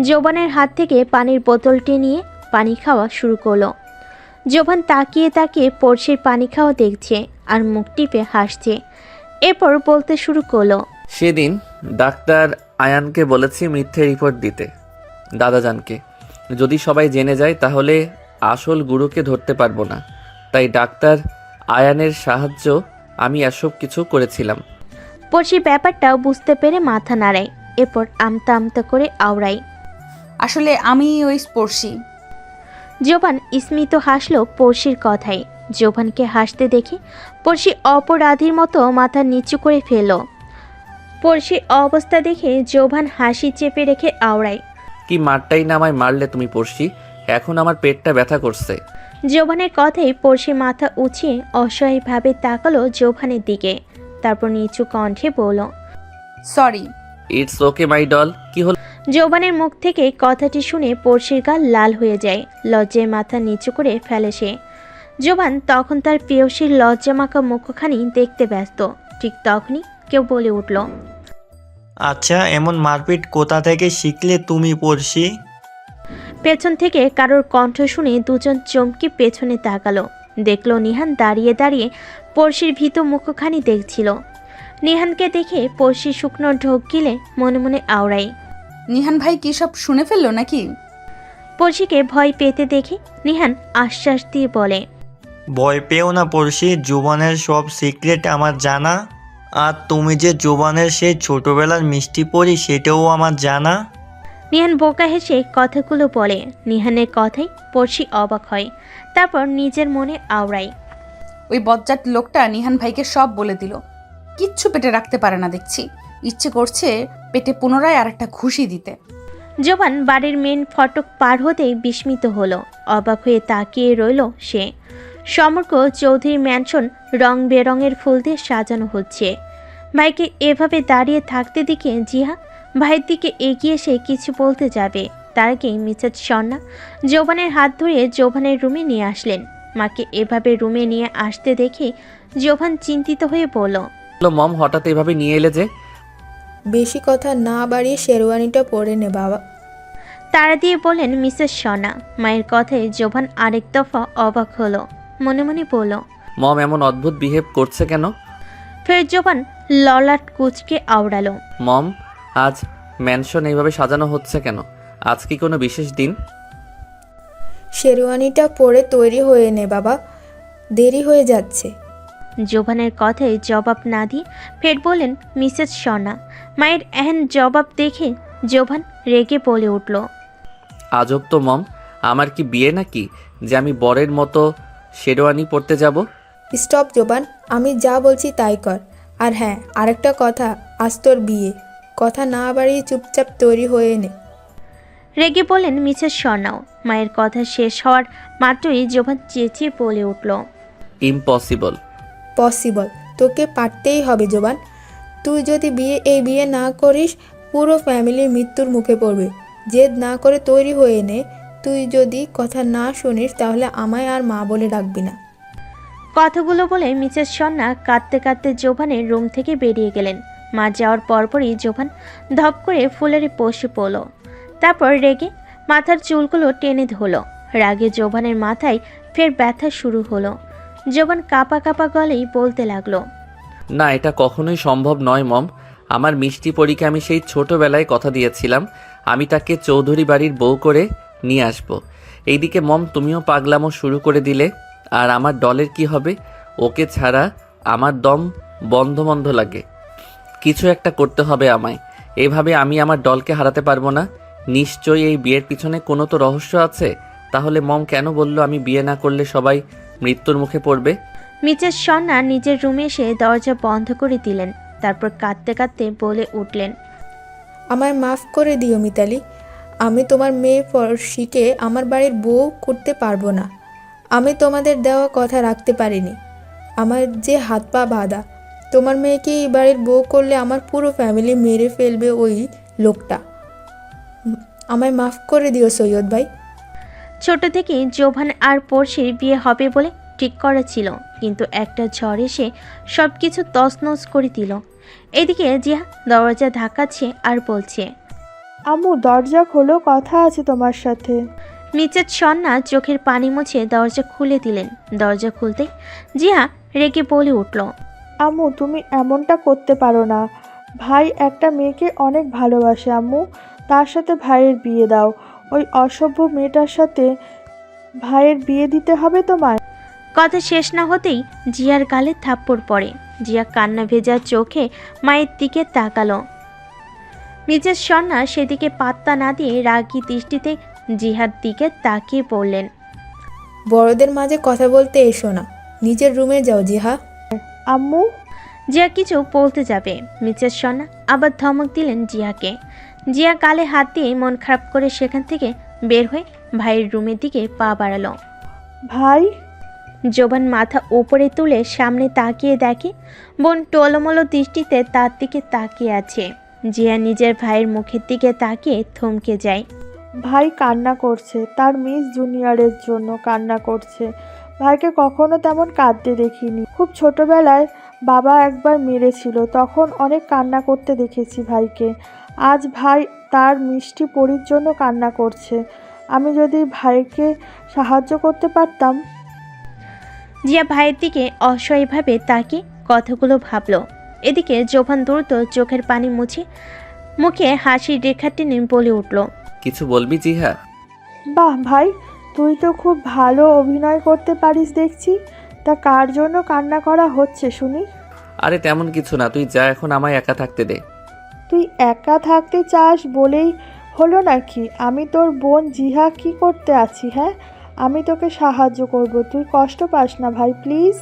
জোবানের হাত থেকে পানির বোতলটি নিয়ে পানি খাওয়া শুরু করলো। জোবান তাকিয়ে তাকিয়ে পড়শির পানি খাওয়া দেখছে আর মুখ টিপে হাসছে। এরপর বলতে শুরু করলো, সেদিন ডাক্তার আয়ানকে বলেছি মিথ্যে রিপোর্ট দিতে দাদাজানকে। যদি সবাই জেনে যায় তাহলে আসল গুরুকে ধরতে পারবো না। তাই ডাক্তার আয়ানের সাহায্য আমি এসব কিছু করেছিলাম। পড়শি ব্যাপারটা বুঝতে পেরে মাথা নাড়ায়। এরপর আমতা আমতা করে আওড়ায়, আসলে আমি ওই স্পর্শী। জোবান স্মিত হাসলো পড়শির কথায়। জোবানকে হাসতে দেখে পড়শি অপরাধীর মতো মাথা নিচু করে ফেলল। পড়শির অবস্থা দেখে জোবান হাসি চেপে রেখে আওড়ায়, কি মারটাই না আমায় মারলে তুমি পড়শি, এখন আমার পেটটা ব্যথা করছে। জোভানের কথায় পড়শি মাথা উঁচিয়ে অসহায়ভাবে তাকালো জোভানের দিকে, তারপর নিচু কণ্ঠে বলল, sorry. It's okay my doll. কি হলো? জোবানের মুখ থেকে কথাটি শুনে পড়শির গাল লাল হয়ে যায়। লজ্জায় মাথা নিচু করে ফেলে সে। জোবান তখন তার প্রেয়সীর লজ্জামাখা মুখখানি দেখতে ব্যস্ত। ঠিক তখনই কেউ বলে উঠল, আচ্ছা, এমন মারপিট কোথা থেকে শিখলে তুমি পড়শি? পেছন থেকে কারোর কণ্ঠ শুনে দুজন চমকে পেছনে তাকালো। দেখলো নিহান দাঁড়িয়ে দাঁড়িয়ে পড়শির ভীত মুখখানি দেখছিল। নিহানকে দেখে পড়শি শুকনো ঢোক গিলে মনে মনে আওড়ায়। নিহান ভাই কি সব শুনে ফেললো নাকি? পড়শিকে ভয় পেতে দেখে নিহান আশ্বাস দিয়ে বলে, ভয় পেও না পড়শি, জোবানের সব সিক্রেট আমার জানা। আর তুমি যে জোবানের সেই ছোটবেলার মিষ্টি পড়ি সেটাও আমার জানা। নিহান বোকা হেসে কথাগুলো বলে। নিহানের কথায় পড়শি অবাক হয়, তারপর নিজের মনে আওড়ায়। ওই বজ্জাত লোকটা নিহান ভাইকে সব বলে দিল। কিচ্ছু পেটে রাখতে পারে না দেখছি, ইচ্ছে করছে পেটে পুনরায় আর একটা ঘুষি দিতে। জোবান বাড়ির মেন ফটক পার হতেই বিস্মিত হলো। অবাক হয়ে তাকিয়ে রইল সে। সমগ্র চৌধুরী ম্যানশন রং বেরঙের ফুল দিয়ে সাজানো হচ্ছে। ভাইকে এভাবে দাঁড়িয়ে থাকতে দেখে জিহা ভাইয়ের দিকে এগিয়ে এসে কিছু বলতে যাবে, তার আগেই মিসেস স্বর্ণা জোবানের হাত ধরে জোবানের রুমে নিয়ে আসলেন। মাকে এভাবে রুমে নিয়ে আসতে দেখে জোবান চিন্তিত হয়ে বলল, মম হঠাৎ এভাবে নিয়ে এলে যে? বেশি কথা না বাড়িয়ে শেরওয়ানিটা পরে নে বাবা। তারা দিয়ে বলেন মিসেস স্বর্ণা। মায়ের কথায় জোবান আরেক দফা অবাক হলো, মনে মনে বলল, মম এমন অদ্ভুত বিহেভ করছে কেন? ফের জোবান ললাট কুচকে আওড়ালো। মম, আজ ম্যানশন এইভাবে সাজানো হচ্ছে কেন? আজ কি কোনো বিশেষ দিন? শেরওয়ানিটা পরে তৈরি হয়ে নে বাবা, দেরি হয়ে যাচ্ছে। জোবানের কথায় জবাব না দিয়ে ফের বলেন মিসেস স্বর্ণা। মায়ের এহেন জবাব দেখে জোবান রেগে বলে উঠল, আজব তো মম, আমার কি বিয়ে নাকি যে আমি বরের মতো শেরওয়ানি পরতে যাব? স্টপ জোবান, আমি যা বলছি তাই কর। আর হ্যাঁ, আরেকটা কথা, আজ তোর বিয়ে। কথা না বাড়িয়ে চুপচাপ তৈরি হয়ে নে। রেগে বলেন মিসেস স্বর্ণাও। মায়ের কথা শেষ হওয়ার মাত্রই জোবান চেঁচিয়ে বলে উঠল, ইম্পসিবল। পসিবল, তোকে পারতেই হবে জোবান। তুই যদি এই বিয়ে না করিস, পুরো ফ্যামিলির মৃত্যুর মুখে পড়বে। জেদ না করে তৈরি হয়ে নে। তুই যদি কথা না শুনিস তাহলে আমায় আর মা বলে ডাকবি না। কথাগুলো বলে মিসেস স্বর্ণা কাঁদতে কাঁদতে জোবানের রুম থেকে বেরিয়ে গেলেন। মা যাওয়ার পরপরই জোবান ধপ করে ফুলের বসে পড়ল। তারপর রেগে মাথার চুলগুলো টেনে ধরল। রাগে জোবানের মাথায় ফের ব্যথা শুরু হলো। জোবান কাঁপা কাঁপা গলেই বলতে লাগলো, না, এটা কখনোই সম্ভব নয় মম। আমার মিষ্টি পরীকে আমি সেই ছোটবেলায় কথা দিয়েছিলাম আমি তাকে চৌধুরী বাড়ির বউ করে নিয়ে আসব। এইদিকে মম তুমিও পাগলামো শুরু করে দিলে। আর আমার ডলের কি হবে? ওকে ছাড়া আমার দম বন্ধ বন্ধ লাগে। কিছু একটা করতে হবে আমায়। এভাবে আমি আমার ডলকে হারাতে পারবো না। নিশ্চয়ই এই বিয়ের পিছনে কোনো তো রহস্য আছে। তাহলে মম কেন বলল আমি বিয়ে না করলে সবাই মৃত্যুর মুখে পড়বে? মিসেস স্বর্ণা নিজের রুমে এসে দরজা বন্ধ করে দিলেন। তারপর কাঁদতে কাঁদতে বলে উঠলেন, আমায় মাফ করে দিও মিতালি। আমি তোমার মেয়ে পড়শিকে আমার বাড়ির বউ করতে পারবো না। আমি তোমাদের দেওয়া কথা রাখতে পারিনি। আমার যে হাত পা বাঁধা। তোমার মেয়েকে এই বাড়ির বউ করলে আমার পুরো ফ্যামিলি মেরে ফেলবে ওই লোকটা। আমায় মাফ করে দিও সৈয়দ ভাই। ছোট থেকেই জোভান আর পড়শির বিয়ে হবে বলে ঠিক করা ছিল, কিন্তু একটা ঝড় এসে সব কিছু তছনছ করে দিল। এদিকে জিয়া দরজা ধাক্কাচ্ছে আর বলছে, আম্মু দরজা খোলো, কথা আছে তোমার সাথে। মিসেস স্বর্ণা চোখের পানি মুছে দরজা খুলে দিলেন। দরজা খুলতেই জিয়া রেগে বলে উঠল, আম্মু তুমি এমনটা করতে পারো না। ভাই একটা মেয়েকে অনেক ভালোবাসে আম্মু, তার সাথে ভাইয়ের বিয়ে দাও। ওই অসভ্য মেয়েটার সাথে ভাইয়ের বিয়ে দিতে হবে তোমার? কথা শেষ না হতেই জিয়ার গালে থাপ্পড় পড়ে। জিয়া কান্না ভেজা চোখে মায়ের দিকে তাকালো। মিসেস স্বর্ণা সেদিকে পাত্তা না দিয়ে রাগী দৃষ্টিতে জিহার দিকে তাকিয়ে বললেন, বড়দের মাঝে কথা বলতে এসো না, নিজের রুমে যাও জিহা। আম্মু। জিয়া কিছু বলতে যাবে, মিসেস স্বর্ণা আবার ধমক দিলেন জিয়াকে। জিয়া গালে হাত দিয়ে মন খারাপ করে সেখান থেকে বের হয়ে ভাইয়ের রুমের দিকে পা বাড়ালো। ভাই, জোবান মাথা উপরে তুলে সামনে তাকিয়ে দেখে বোন টলমলো দৃষ্টিতে তার দিকে তাকিয়ে আছে। জিয়া নিজের ভাইয়ের মুখের দিকে তাকিয়ে থমকে যায়। ভাই কান্না করছে, তার মিস জুনিয়রের জন্য কান্না করছে। ভাইকে কখনো তেমন কাঁদতে দেখিনি। খুব ছোটবেলায় বাবা একবার মেরেছিল, তখন অনেক কান্না করতে দেখেছি ভাইকে। আজ ভাই তার মিষ্টি পরীর জন্য কান্না করছে। আমি যদি ভাইকে সাহায্য করতে পারতাম। জিয়া ভাইয়ের দিকে অসহায়ভাবে তাকিয়ে কথাগুলো ভাবল। এদিকে জোবান দ্রুত চোখের পানি মুছে মুখে হাসির রেখা টেনে বলে উঠল, কিছু বলবি জিহা? বাহ ভাই, তুই তো খুব ভালো অভিনয় করতে পারিস দেখছি। তা কার জন্য কান্না করা হচ্ছে শুনি? আরে তেমন কিছু না, তুই যা, এখন আমায় একা থাকতে দে। তুই একা থাকতে চাস বলেই হলো নাকি? আমি তোর বোন জিহা কি করতে আছি? হ্যাঁ, আমি তোকে সাহায্য করব, তুই কষ্ট পাস না ভাই, প্লিজ।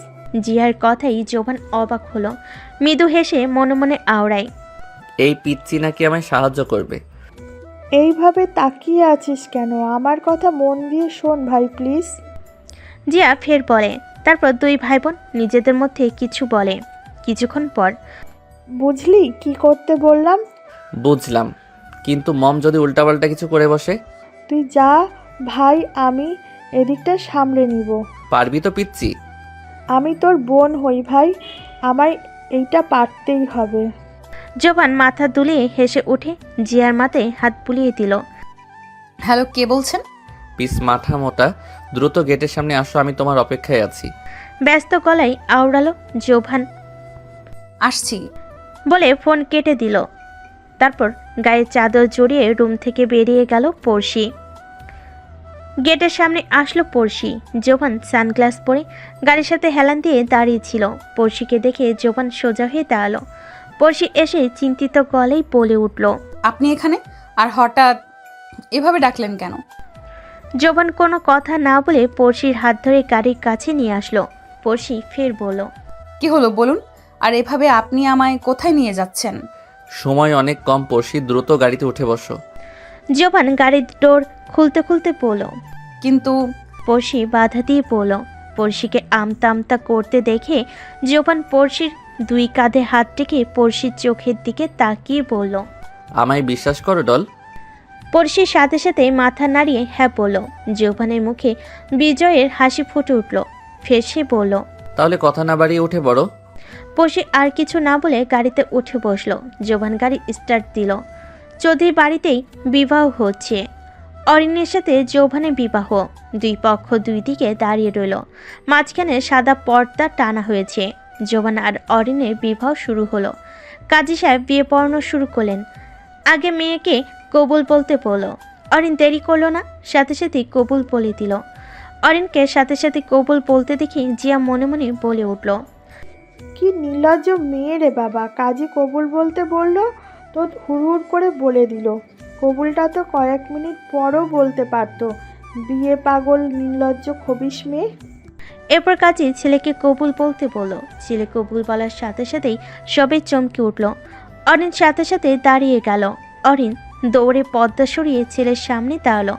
জিয়ার কথাই জোবান অবাক হলো। মৃদু হেসে মনে মনে আওড়ায়, এই পিচ্চি নাকি আমায় সাহায্য করবে? এইভাবে তাকিয়ে আছিস কেন? আমার কথা মন দিয়ে শোন ভাই, প্লিজ। জিয়া ফের বলে। তারপর দুই ভাই বোন নিজেদের মধ্যে কিছু বলে। কিছুক্ষণ পর, বুঝলি কি করতে বললাম? বুঝলাম, কিন্তু মম যদি উল্টাপাল্টা কিছু করে বসে? তুই যা ভাই, আমি এদিকটা সামলে নিব। পারবি তো পিচ্চি? আমি তোর বোন হই ভাই, আমায় এইটা পারতেই হবে। জোবান মাথা দুলিয়ে হেসে উঠে জিয়ার মাথায় হাত বুলিয়ে দিল। হ্যালো, কে বলছেন? পিস মাথা মোটা, দ্রুত গেটের সামনে আসো, আমি তোমার অপেক্ষায় আছি। ব্যস্ত গলায় আওড়ালো জোবান। আসছি বলে ফোন কেটে দিল। তারপর গায়ে চাদর জড়িয়ে রুম থেকে বেরিয়ে গেল পড়শি। গেটের সামনে আসলো পড়শি। জোবান সানগ্লাস পরে গাড়ির সাথে হেলান দিয়ে দাঁড়িয়েছিল। পড়শিকে দেখে জোবান সোজা হয়ে দাঁড়ালো। পড়শি এসে চিন্তিত গলায় বলে উঠল, আপনি এখানে? আর হঠাৎ এভাবে ডাকলেন কেন? জোবান কোনো কথা না বলে পড়শির হাত ধরে গাড়ির কাছে নিয়ে আসলো। পড়শি ফের বলল, কি হলো বলুন। আর এভাবে আপনি আমায় কোথায় নিয়ে যাচ্ছেন? সময় অনেক কম পড়শি, দ্রুত গাড়িতে উঠে বসো। জোবান গাড়ির ডোর খুলতে খুলতে বলল। কিন্তু পড়শি বাধা দিয়ে বলল। পড়শিকে আমতা আমতা করতে দেখে জোবান পড়শির দুই কাঁধে হাত রেখে পড়শির চোখের দিকে তাকিয়ে বলল, আমায় বিশ্বাস করো ডল? পড়শির সাথে সাথে মাথা নাড়িয়ে হ্যাঁ বলল। জোবানের মুখে বিজয়ের হাসি ফুটে উঠল। ফের সে বলল, তাহলে কথা না বাড়িয়ে উঠে পড়ো। পড়শি আর কিছু না বলে গাড়িতে উঠে বসলো। জোবান গাড়ি স্টার্ট দিল। চৌধুরী বাড়িতেই বিবাহ হচ্ছে। অরিনের সাথে জোবানের বিবাহ। দুই পক্ষ দুই দিকে দাঁড়িয়ে রইল। মাঝখানে সাদা পর্দা টানা হয়েছে। জোবান আর অরিনের বিবাহ শুরু হলো। কাজী সাহেব বিয়ে পড়ানো শুরু করলেন। আগে মেয়েকে কবুল বলতে বলল। অরিন দেরি করলো না, সাথে সাথে কবুল বলে দিল। অরিনকে সাথে সাথে কবুল বলতে দেখি জিয়া মনে মনে বলে উঠল, কি নির্লজ্জ মেয়ে রে বাবা, কাজী কবুল বলতে বললো তো হুড় করে বলে দিল। কবুলটা তো কয়েক মিনিট পরও বলতে পারতো। বিয়ে পাগল নির্লজ্জ খবিশ মেয়ে। এরপর কাজী ছেলেকে কবুল বলতে বলল। ছেলে কবুল বলার সাথে সাথেই সবাই চমকে উঠল। অরিন সাথে সাথে দাঁড়িয়ে গেল। অরিন দৌড়ে পর্দা সরিয়ে ছেলের সামনে দাঁড়ালো।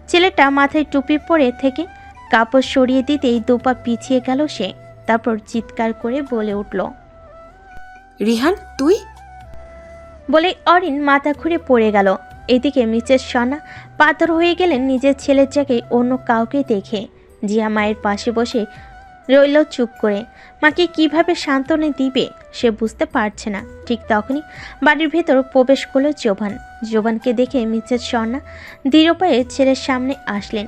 ছেলেটা মাথায় টুপি পরে থেকে কাপড় সরিয়ে দিতেই দুপা পিছিয়ে গেল সে। তারপর চিৎকার করে বলে উঠল, রিহান তুই? বলে অরিন মাথা ঘুরে পড়ে গেল। এদিকে মিসেস সনা পাথর হয়ে গেলেন নিজের ছেলের জায়গায় অন্য কাউকে দেখে। জিয়া মায়ের পাশে বসে রইল চুপ করে। মাকে কিভাবে সান্ত্বনা দিবে সে বুঝতে পারছে না। ঠিক তখনই বাড়ির ভেতর প্রবেশ করলো জোবান। জোবানকে দেখে মিসেস সনা দৃঢ় পায়ে ছেলের সামনে আসলেন।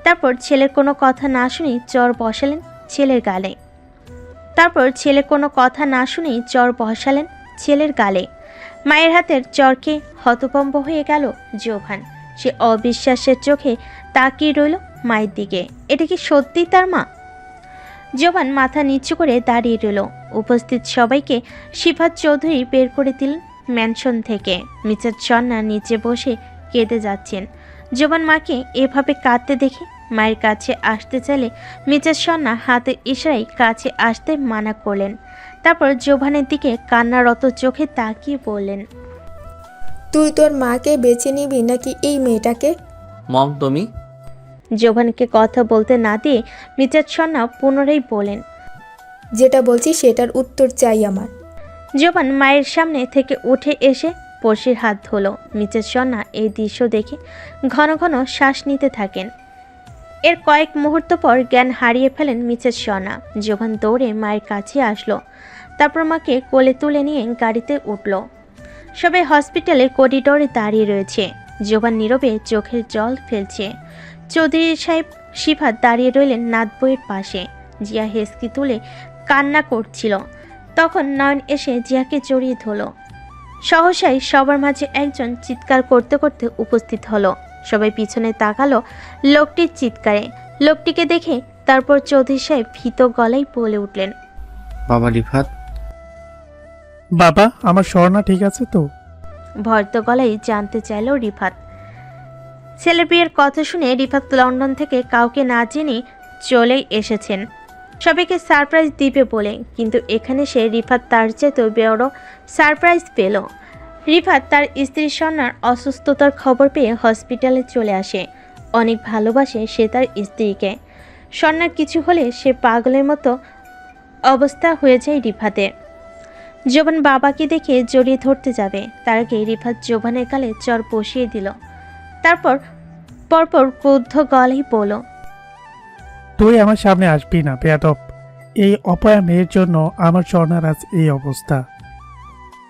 তারপর ছেলের কোনো কথা না শুনেই চর বসালেন ছেলের গালে। মায়ের হাতের চরকে হতভম্ব হয়ে গেল জোবান। সে অবিশ্বাসের চোখে তাকিয়ে রইল মায়ের দিকে। এটা কি সত্যি তার মা? জোবান মাথা নিচু করে দাঁড়িয়ে রইল। উপস্থিত সবাইকে সিফাত চৌধুরী বের করে দিলেন ম্যানশন থেকে। মিসেস সন্না নিচে বসে কেঁদে যাচ্ছেন। জোবান মাকে এভাবে কাঁদতে দেখে মায়ের কাছে আসতে চাইলে মিসেস সন্না হাতের ইশারায় কাছে আসতে মানা করলেন। তারপর জোবানের দিকে কান্নারত চোখে তাকিয়ে বললেন, তুই তোর মাকে বেছে নিবি নাকি এই মেয়েটাকে? মম তুমি? জোবানকে কথা বলতে না দিয়ে মিজাজ সন্না পুনরায় বলেন। যেটা বলছি সেটার উত্তর চাই আমার। জোবান মায়ের সামনে থেকে উঠে এসে পড়শির হাত ধরল। মিজাজ সন্না এই দৃশ্য দেখে ঘন ঘন শ্বাস নিতে থাকেন। এর কয়েক মুহূর্ত পর জ্ঞান হারিয়ে ফেলেন মিসেস সনা। জোবান দৌড়ে মায়ের কাছে আসলো, তারপর মাকে কোলে তুলে নিয়ে গাড়িতে উঠল। সবাই হসপিটালের করিডোরে দাঁড়িয়ে রয়েছে। জোবান নীরবে চোখের জল ফেলছে। চৌধুরী সাহেব শিফাত দাঁড়িয়ে রইলেন নাত বইয়ের পাশে। জিয়া হেসকি তুলে কান্না করছিল। তখন নয়ন এসে জিয়াকে জড়িয়ে ধরল। সহসাই সবার মাঝে একজন চিৎকার করতে করতে উপস্থিত হলো। সবাই পিছনে তাকালো লোকটির চিৎকারে। লোকটিকে দেখে তারপর চৌধুরী সাহেব ভীত গলায় বলে উঠলেন, বাবা রিফাত। বাবা, আমার স্বর্ণা ঠিক আছে তো? ভয়ত গলায় জানতে চাইল রিফাত। ছেলের বিয়ের কথা শুনে রিফাত লন্ডন থেকে কাউকে না জেনে চলেই এসেছেন সবাইকে সারপ্রাইজ দিবে বলে, কিন্তু এখানে সে রিফাত তার চেয়েও বড় সারপ্রাইজ পেল। রিফাত তার স্ত্রী সন্ন্যার অসুস্থতার খবর পেয়ে হসপিটালে চলে আসে। অনেক ভালোবাসে সে তার স্ত্রীকে। সন্ন্যার কিছু হলে সে পাগলের মতো অবস্থা হয়ে যায় রিফাতের। জোবান বাবাকে দেখে জড়িয়ে ধরতে যাবে, তার আগে রিফাত জোবানের গালে চর বসিয়ে দিল। তারপর পরপর ক্রুদ্ধ গলায় বলল, তুই আমার সামনে আসবি না বেয়াদব। এই অপয়া মেয়ের জন্য আমার স্বর্ণার আজ এই অবস্থা।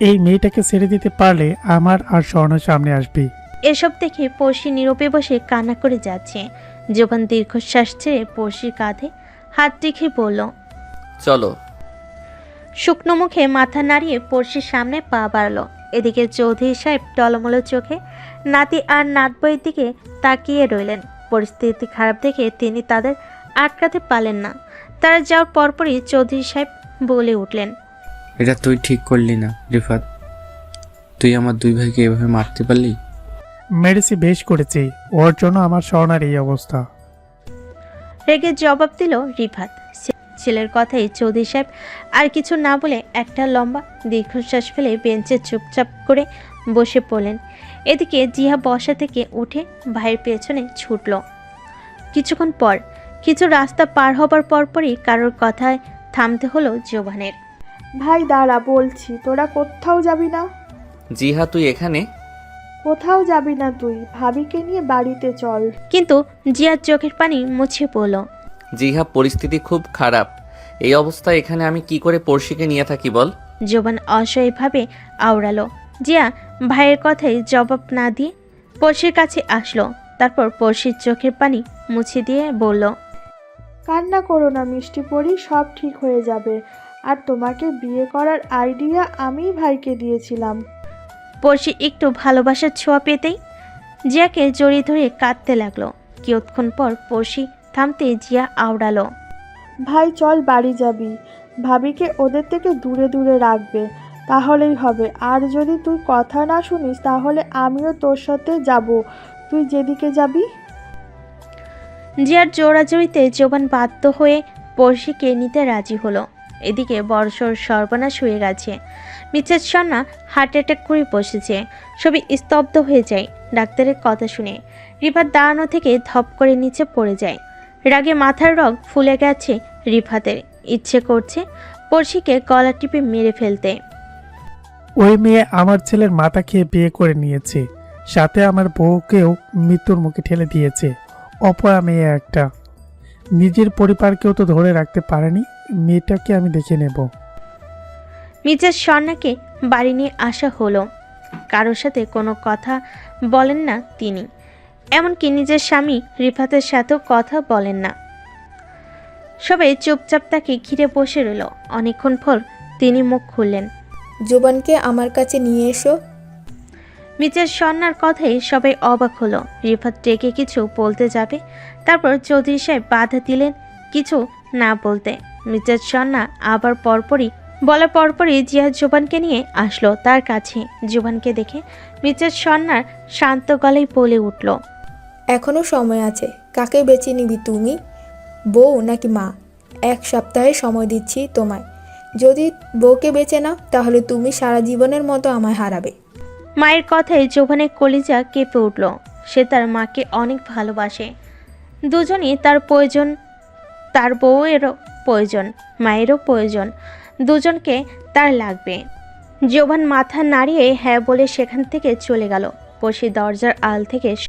এই মেয়েটাকে ছেড়ে দিতে পারলে আমার আর স্বর্ণার সামনে আসবি। এসব দেখে পড়শি নীরবে বসে কান্না করে যাচ্ছে। জোবান দীর্ঘশ্বাস ছেড়ে পড়শির কাঁধে হাত রেখে বলল, চলো। শুকনো মুখে মাথা নাড়িয়ে পড়শির সামনে পা বাড়ালো। এদিকে চৌধুরী সাহেব টলমলো চোখে নাতি আর নাতবইয়ের দিকে তাকিয়ে রইলেন। পরিস্থিতি খারাপ দেখে তিনি তাদের আটকাতে পারলেন না। তারা যাওয়ার পরপরই চৌধুরী সাহেব বলে উঠলেন, এটা তুই ঠিক করলি না রিফাত। তুই আমার দুই ভাইকে এভাবে মারতে পারলি? মেরেছি, বেশ করেছি। ওর জন্য আমার স্বর্ণার এই অবস্থা। রেগে জবাব দিল রিফাত। ছেলের কথাই চৌধুরী সাহেব আর কিছু না বলে একটা লম্বা দীর্ঘশ্বাস ফেলে বেঞ্চে চুপচাপ করে বসে পড়লেন। এদিকে জিহা বসা থেকে উঠে ভাইয়ের পেছনে ছুটল। কিছুক্ষণ পর কিছু রাস্তা পার হবার পরপরই কারোর কথায় থামতে হলো জোবানের। ভাই দাঁড়া, বলছি, তোরা কোথাও যাবি না। জিহা তুই এখানে? কোথাও যাবি না তুই, ভাবিকে নিয়ে বাড়িতে চল। কিন্তু জিয়ার চোখের পানি মুছে পড়ল। জিহা পরিস্থিতি খুব খারাপ। এই অবস্থায় এখানে আমি কি করে পড়শিকে নিয়ে থাকি বল? জোবান অসহায়ভাবে আওড়ালো। জিয়া ভাইয়ের কথায় জবাব না দিয়ে পড়শির কাছে আসলো। তারপর পড়শির চোখের পানি মুছে দিয়ে বলল, কান্না করো না মিষ্টি পরি, সব ঠিক হয়ে যাবে। আর তোমাকে বিয়ে করার আইডিয়া আমি ভাইকে দিয়েছিলাম। পড়শি একটু ভালোবাসার ছোঁয়া পেতেই জিয়াকে জড়িয়ে ধরে কাঁদতে লাগলো। কিয়ৎক্ষণ পর পড়শি থামতে জিয়া আওড়ালো, ভাই চল বাড়ি যাবি, ভাবিকে ওদের থেকে দূরে দূরে রাখবে, তাহলেই হবে। আর যদি তুই কথা না শুনিস তাহলে আমিও তোর সাথে যাব, তুই যেদিকে যাবি। জিয়ার জোড়াজড়িতে জোবান বাধ্য হয়ে পড়শিকে নিতে রাজি হলো। এদিকে বড়সড় সর্বনাশ হয়ে গেছে। মিসেস সন্না হার্ট অ্যাটাক করে বসেছে। সবই স্তব্ধ হয়ে যায় ডাক্তারের কথা শুনে। রিফাত দাঁড়ানো থেকে ধপ করে নিচে পড়ে যায়। রাগে মাথার রগ ফুলে গেছে রিফাতের। ইচ্ছে করছে পড়শিকে গলা টিপে মেরে ফেলতে। ওই মেয়ে আমার ছেলের মাথা খেয়ে বিয়ে করে নিয়েছে, সাথে আমার বউকেও মৃত্যুর মুখে ঠেলে দিয়েছে। অপয়া মেয়ে একটা, নিজের পরিবারকেও তো ধরে রাখতে পারেনি। মেয়েটাকে আমি দেখে নেব। মিসেস সন্নাকে বাড়ি নিয়ে আসা হলো। কারোর সাথে কোনো কথা বলেন না তিনি, এমনকি নিজের স্বামী রিফাতের সাথেও কথা বলেন না। সবাই চুপচাপ তাকে ঘিরে বসে রইল। অনেকক্ষণ পর তিনি মুখ খুললেন, জোবানকে আমার কাছে নিয়ে এসো। মিসেস সন্নার কথাই সবাই অবাক হলো। রিফাত ডেকে কিছু বলতে যাবে, তারপর চৌধুরী সাহেব বাধা দিলেন কিছু না বলতে। মিসেস সন্না আবার বলার পরপরই জিয়া জোবানকে নিয়ে আসলো তার কাছে। জোবানকে দেখে মিসেস সন্নার শান্ত গলায় বলে উঠল, এখনো সময় আছে। কাকে বেছে নিবি তুমি, বউ নাকি মা? 1 সপ্তাহে সময় দিচ্ছি তোমায়। যদি বউকে বেছে নাও তাহলে তুমি সারা জীবনের মতো আমায় হারাবে। মায়ের কথায় জোভানের কলিজা কেঁপে উঠল। সে তার মাকে অনেক ভালোবাসে। দুজনই তার প্রয়োজন, তার বউয়েরও প্রয়োজন, মায়েরও প্রয়োজন। দুজনকে তার লাগবে। জোভান মাথা নাড়িয়ে হ্যাঁ বলে সেখান থেকে চলে গেল। পড়শি দরজার আল থেকে